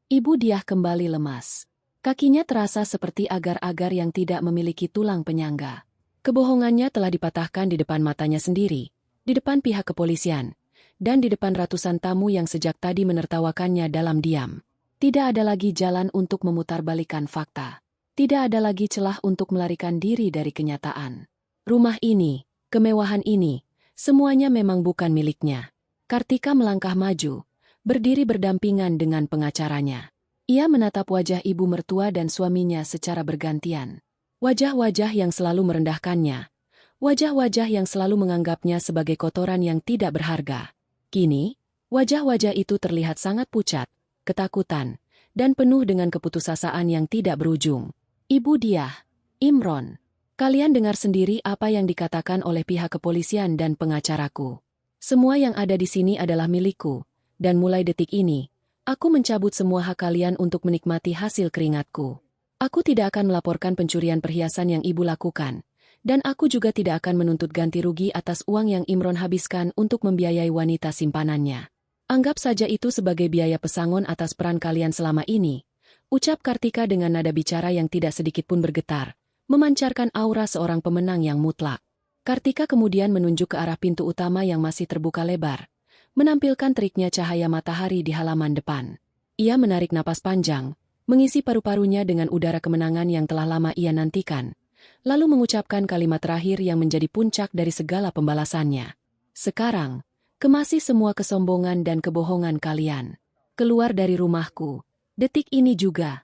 Ibu Diah kembali lemas. Kakinya terasa seperti agar-agar yang tidak memiliki tulang penyangga. Kebohongannya telah dipatahkan di depan matanya sendiri, di depan pihak kepolisian, dan di depan ratusan tamu yang sejak tadi menertawakannya dalam diam. Tidak ada lagi jalan untuk memutarbalikkan fakta. Tidak ada lagi celah untuk melarikan diri dari kenyataan. Rumah ini, kemewahan ini, semuanya memang bukan miliknya. Kartika melangkah maju, berdiri berdampingan dengan pengacaranya. Ia menatap wajah ibu mertua dan suaminya secara bergantian. Wajah-wajah yang selalu merendahkannya. Wajah-wajah yang selalu menganggapnya sebagai kotoran yang tidak berharga. Kini, wajah-wajah itu terlihat sangat pucat, ketakutan, dan penuh dengan keputusasaan yang tidak berujung. Ibu Diah, Imron, kalian dengar sendiri apa yang dikatakan oleh pihak kepolisian dan pengacaraku. Semua yang ada di sini adalah milikku, dan mulai detik ini, aku mencabut semua hak kalian untuk menikmati hasil keringatku. Aku tidak akan melaporkan pencurian perhiasan yang ibu lakukan, dan aku juga tidak akan menuntut ganti rugi atas uang yang Imron habiskan untuk membiayai wanita simpanannya. Anggap saja itu sebagai biaya pesangon atas peran kalian selama ini, ucap Kartika dengan nada bicara yang tidak sedikit pun bergetar, memancarkan aura seorang pemenang yang mutlak. Kartika kemudian menunjuk ke arah pintu utama yang masih terbuka lebar, menampilkan teriknya cahaya matahari di halaman depan. Ia menarik napas panjang, mengisi paru-parunya dengan udara kemenangan yang telah lama ia nantikan, lalu mengucapkan kalimat terakhir yang menjadi puncak dari segala pembalasannya. Sekarang, kemasi semua kesombongan dan kebohongan kalian. Keluar dari rumahku. Detik ini juga.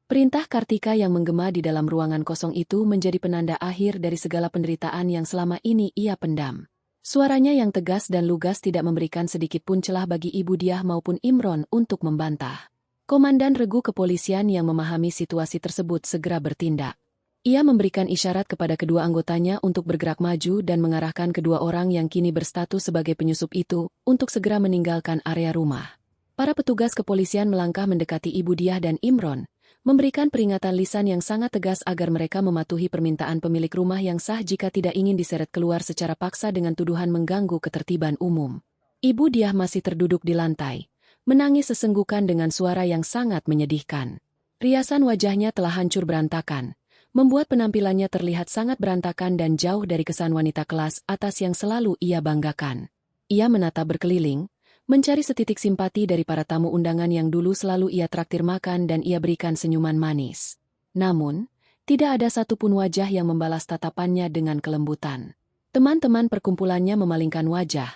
Perintah Kartika yang menggema di dalam ruangan kosong itu menjadi penanda akhir dari segala penderitaan yang selama ini ia pendam. Suaranya yang tegas dan lugas tidak memberikan sedikit pun celah bagi Ibu Diah maupun Imron untuk membantah. Komandan regu kepolisian yang memahami situasi tersebut segera bertindak. Ia memberikan isyarat kepada kedua anggotanya untuk bergerak maju dan mengarahkan kedua orang yang kini berstatus sebagai penyusup itu untuk segera meninggalkan area rumah. Para petugas kepolisian melangkah mendekati Ibu Diah dan Imron, memberikan peringatan lisan yang sangat tegas agar mereka mematuhi permintaan pemilik rumah yang sah jika tidak ingin diseret keluar secara paksa dengan tuduhan mengganggu ketertiban umum. Ibu Diah masih terduduk di lantai, menangis sesenggukan dengan suara yang sangat menyedihkan. Riasan wajahnya telah hancur berantakan, membuat penampilannya terlihat sangat berantakan dan jauh dari kesan wanita kelas atas yang selalu ia banggakan. Ia menatap berkeliling, mencari setitik simpati dari para tamu undangan yang dulu selalu ia traktir makan dan ia berikan senyuman manis. Namun, tidak ada satupun wajah yang membalas tatapannya dengan kelembutan. Teman-teman perkumpulannya memalingkan wajah,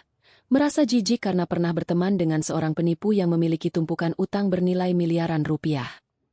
merasa jijik karena pernah berteman dengan seorang penipu yang memiliki tumpukan utang bernilai miliaran rupiah.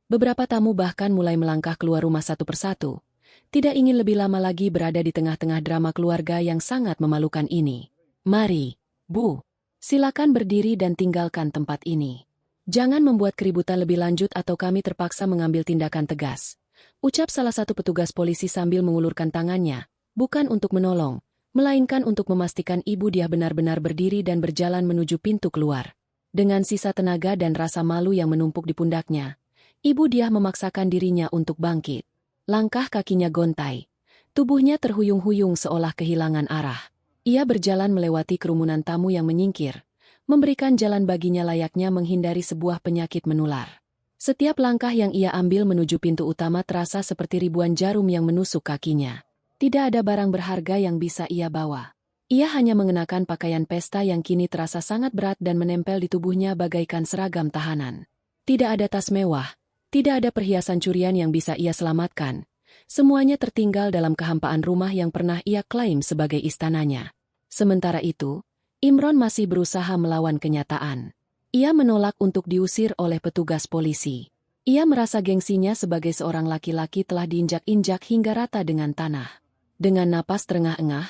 Beberapa tamu bahkan mulai melangkah keluar rumah satu persatu, tidak ingin lebih lama lagi berada di tengah-tengah drama keluarga yang sangat memalukan ini. Mari, Bu. Silakan berdiri dan tinggalkan tempat ini. Jangan membuat keributan lebih lanjut atau kami terpaksa mengambil tindakan tegas. Ucap salah satu petugas polisi sambil mengulurkan tangannya, bukan untuk menolong, melainkan untuk memastikan Ibu Diah benar-benar berdiri dan berjalan menuju pintu keluar. Dengan sisa tenaga dan rasa malu yang menumpuk di pundaknya, Ibu Diah memaksakan dirinya untuk bangkit. Langkah kakinya gontai. Tubuhnya terhuyung-huyung seolah kehilangan arah. Ia berjalan melewati kerumunan tamu yang menyingkir, memberikan jalan baginya layaknya menghindari sebuah penyakit menular. Setiap langkah yang ia ambil menuju pintu utama terasa seperti ribuan jarum yang menusuk kakinya. Tidak ada barang berharga yang bisa ia bawa. Ia hanya mengenakan pakaian pesta yang kini terasa sangat berat dan menempel di tubuhnya bagaikan seragam tahanan. Tidak ada tas mewah, tidak ada perhiasan curian yang bisa ia selamatkan. Semuanya tertinggal dalam kehampaan rumah yang pernah ia klaim sebagai istananya. Sementara itu, Imron masih berusaha melawan kenyataan. Ia menolak untuk diusir oleh petugas polisi. Ia merasa gengsinya sebagai seorang laki-laki telah diinjak-injak hingga rata dengan tanah. Dengan napas terengah-engah,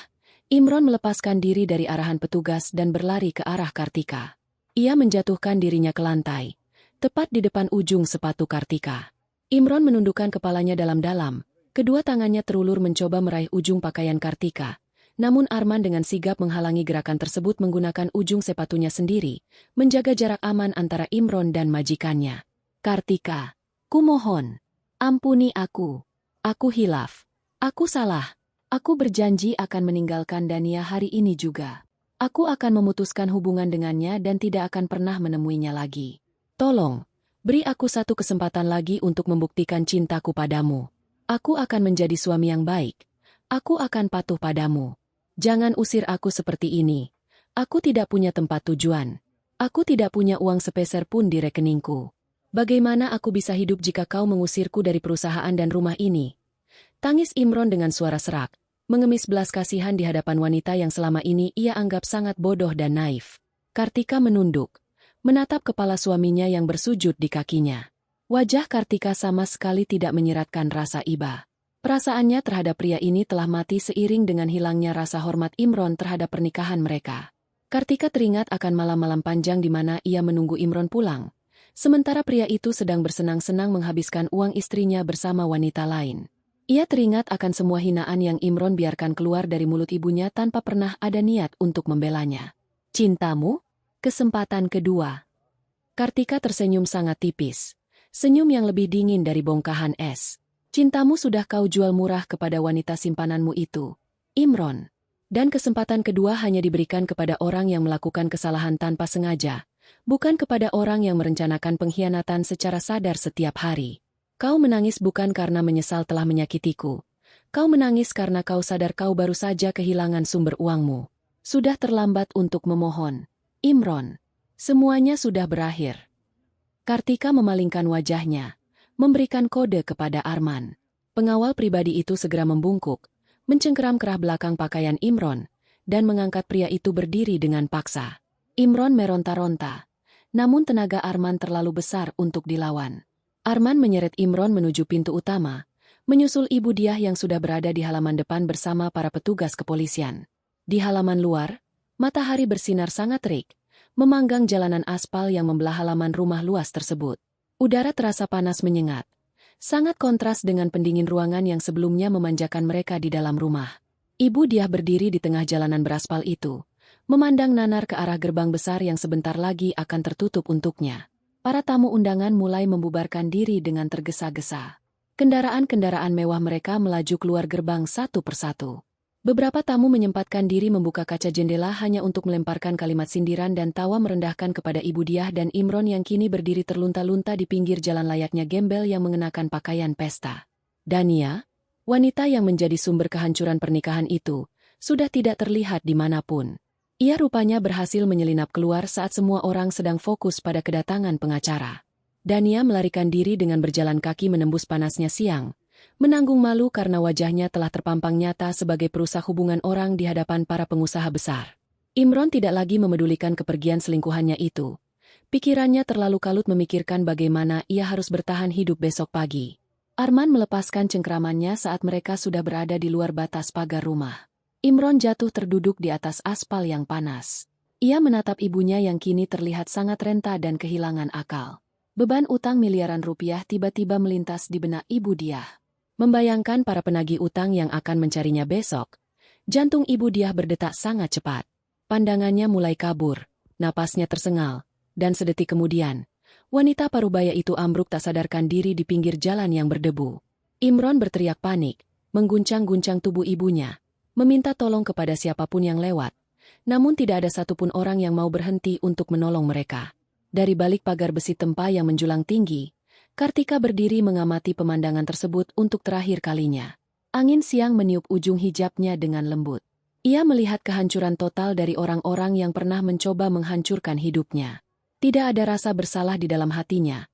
Imron melepaskan diri dari arahan petugas dan berlari ke arah Kartika. Ia menjatuhkan dirinya ke lantai, tepat di depan ujung sepatu Kartika. Imron menundukkan kepalanya dalam-dalam. Kedua tangannya terulur mencoba meraih ujung pakaian Kartika, Namun Arman dengan sigap menghalangi gerakan tersebut menggunakan ujung sepatunya sendiri, menjaga jarak aman antara Imron dan majikannya. Kartika, kumohon, ampuni aku. Aku hilaf. Aku salah. Aku berjanji akan meninggalkan Dania hari ini juga. Aku akan memutuskan hubungan dengannya dan tidak akan pernah menemuinya lagi. Tolong, beri aku satu kesempatan lagi untuk membuktikan cintaku padamu. Aku akan menjadi suami yang baik. Aku akan patuh padamu. Jangan usir aku seperti ini. Aku tidak punya tempat tujuan. Aku tidak punya uang sepeser pun di rekeningku. Bagaimana aku bisa hidup jika kau mengusirku dari perusahaan dan rumah ini? Tangis Imron dengan suara serak, mengemis belas kasihan di hadapan wanita yang selama ini ia anggap sangat bodoh dan naif. Kartika menunduk, menatap kepala suaminya yang bersujud di kakinya. Wajah Kartika sama sekali tidak menyiratkan rasa iba. Perasaannya terhadap pria ini telah mati seiring dengan hilangnya rasa hormat Imron terhadap pernikahan mereka. Kartika teringat akan malam-malam panjang di mana ia menunggu Imron pulang. Sementara pria itu sedang bersenang-senang menghabiskan uang istrinya bersama wanita lain. Ia teringat akan semua hinaan yang Imron biarkan keluar dari mulut ibunya tanpa pernah ada niat untuk membelanya. Cintamu? Kesempatan kedua. Kartika tersenyum sangat tipis. Senyum yang lebih dingin dari bongkahan es. Cintamu sudah kau jual murah kepada wanita simpananmu itu, Imron. Dan kesempatan kedua hanya diberikan kepada orang yang melakukan kesalahan tanpa sengaja. Bukan kepada orang yang merencanakan pengkhianatan secara sadar setiap hari. Kau menangis bukan karena menyesal telah menyakitiku. Kau menangis karena kau sadar kau baru saja kehilangan sumber uangmu. Sudah terlambat untuk memohon. Imron, semuanya sudah berakhir. Kartika memalingkan wajahnya, memberikan kode kepada Arman. Pengawal pribadi itu segera membungkuk, mencengkeram kerah belakang pakaian Imron, dan mengangkat pria itu berdiri dengan paksa. Imron meronta-ronta, namun tenaga Arman terlalu besar untuk dilawan. Arman menyeret Imron menuju pintu utama, menyusul ibu Diah yang sudah berada di halaman depan bersama para petugas kepolisian. Di halaman luar, matahari bersinar sangat terik, memanggang jalanan aspal yang membelah halaman rumah luas tersebut. Udara terasa panas menyengat, sangat kontras dengan pendingin ruangan yang sebelumnya memanjakan mereka di dalam rumah. Ibu Diah berdiri di tengah jalanan beraspal itu, memandang nanar ke arah gerbang besar yang sebentar lagi akan tertutup untuknya. Para tamu undangan mulai membubarkan diri dengan tergesa-gesa. Kendaraan-kendaraan mewah mereka melaju keluar gerbang satu persatu. Beberapa tamu menyempatkan diri membuka kaca jendela hanya untuk melemparkan kalimat sindiran dan tawa merendahkan kepada Ibu Diah dan Imron yang kini berdiri terlunta-lunta di pinggir jalan layaknya gembel yang mengenakan pakaian pesta. Dania, wanita yang menjadi sumber kehancuran pernikahan itu, sudah tidak terlihat dimanapun. Ia rupanya berhasil menyelinap keluar saat semua orang sedang fokus pada kedatangan pengacara. Dania melarikan diri dengan berjalan kaki menembus panasnya siang, menanggung malu karena wajahnya telah terpampang nyata sebagai perusak hubungan orang di hadapan para pengusaha besar. Imron tidak lagi memedulikan kepergian selingkuhannya itu. Pikirannya terlalu kalut memikirkan bagaimana ia harus bertahan hidup besok pagi. Arman melepaskan cengkeramannya saat mereka sudah berada di luar batas pagar rumah. Imron jatuh terduduk di atas aspal yang panas. Ia menatap ibunya yang kini terlihat sangat renta dan kehilangan akal. Beban utang miliaran rupiah tiba-tiba melintas di benak Ibu Diah. Membayangkan para penagih utang yang akan mencarinya besok, jantung Ibu Diah berdetak sangat cepat. Pandangannya mulai kabur, napasnya tersengal, dan sedetik kemudian, wanita parubaya itu ambruk tak sadarkan diri di pinggir jalan yang berdebu. Imron berteriak panik, mengguncang-guncang tubuh ibunya, meminta tolong kepada siapapun yang lewat, namun tidak ada satupun orang yang mau berhenti untuk menolong mereka. Dari balik pagar besi tempa yang menjulang tinggi, Kartika berdiri mengamati pemandangan tersebut untuk terakhir kalinya. Angin siang meniup ujung hijabnya dengan lembut. Ia melihat kehancuran total dari orang-orang yang pernah mencoba menghancurkan hidupnya. Tidak ada rasa bersalah di dalam hatinya.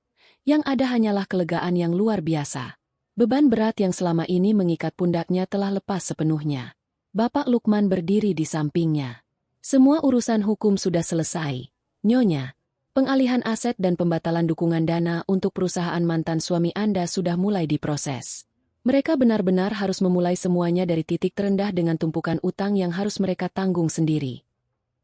Yang ada hanyalah kelegaan yang luar biasa. Beban berat yang selama ini mengikat pundaknya telah lepas sepenuhnya. Bapak Lukman berdiri di sampingnya. Semua urusan hukum sudah selesai, Nyonya. Pengalihan aset dan pembatalan dukungan dana untuk perusahaan mantan suami Anda sudah mulai diproses. Mereka benar-benar harus memulai semuanya dari titik terendah dengan tumpukan utang yang harus mereka tanggung sendiri.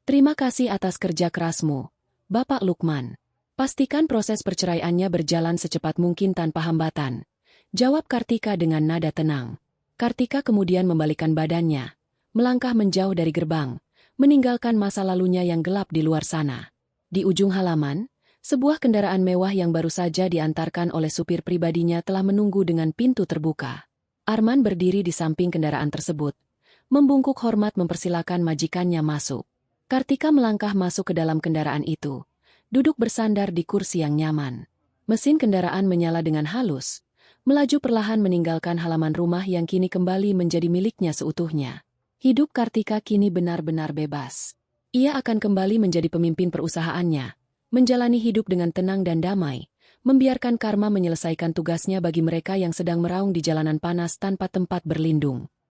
Terima kasih atas kerja kerasmu, Bapak Lukman. Pastikan proses perceraiannya berjalan secepat mungkin tanpa hambatan, jawab Kartika dengan nada tenang. Kartika kemudian membalikkan badannya, melangkah menjauh dari gerbang, meninggalkan masa lalunya yang gelap di luar sana. Di ujung halaman, sebuah kendaraan mewah yang baru saja diantarkan oleh supir pribadinya telah menunggu dengan pintu terbuka. Arman berdiri di samping kendaraan tersebut, membungkuk hormat mempersilakan majikannya masuk. Kartika melangkah masuk ke dalam kendaraan itu, duduk bersandar di kursi yang nyaman. Mesin kendaraan menyala dengan halus, melaju perlahan meninggalkan halaman rumah yang kini kembali menjadi miliknya seutuhnya. Hidup Kartika kini benar-benar bebas. Ia akan kembali menjadi pemimpin perusahaannya, menjalani hidup dengan tenang dan damai, membiarkan karma menyelesaikan tugasnya bagi mereka yang sedang meraung di jalanan panas tanpa tempat berlindung.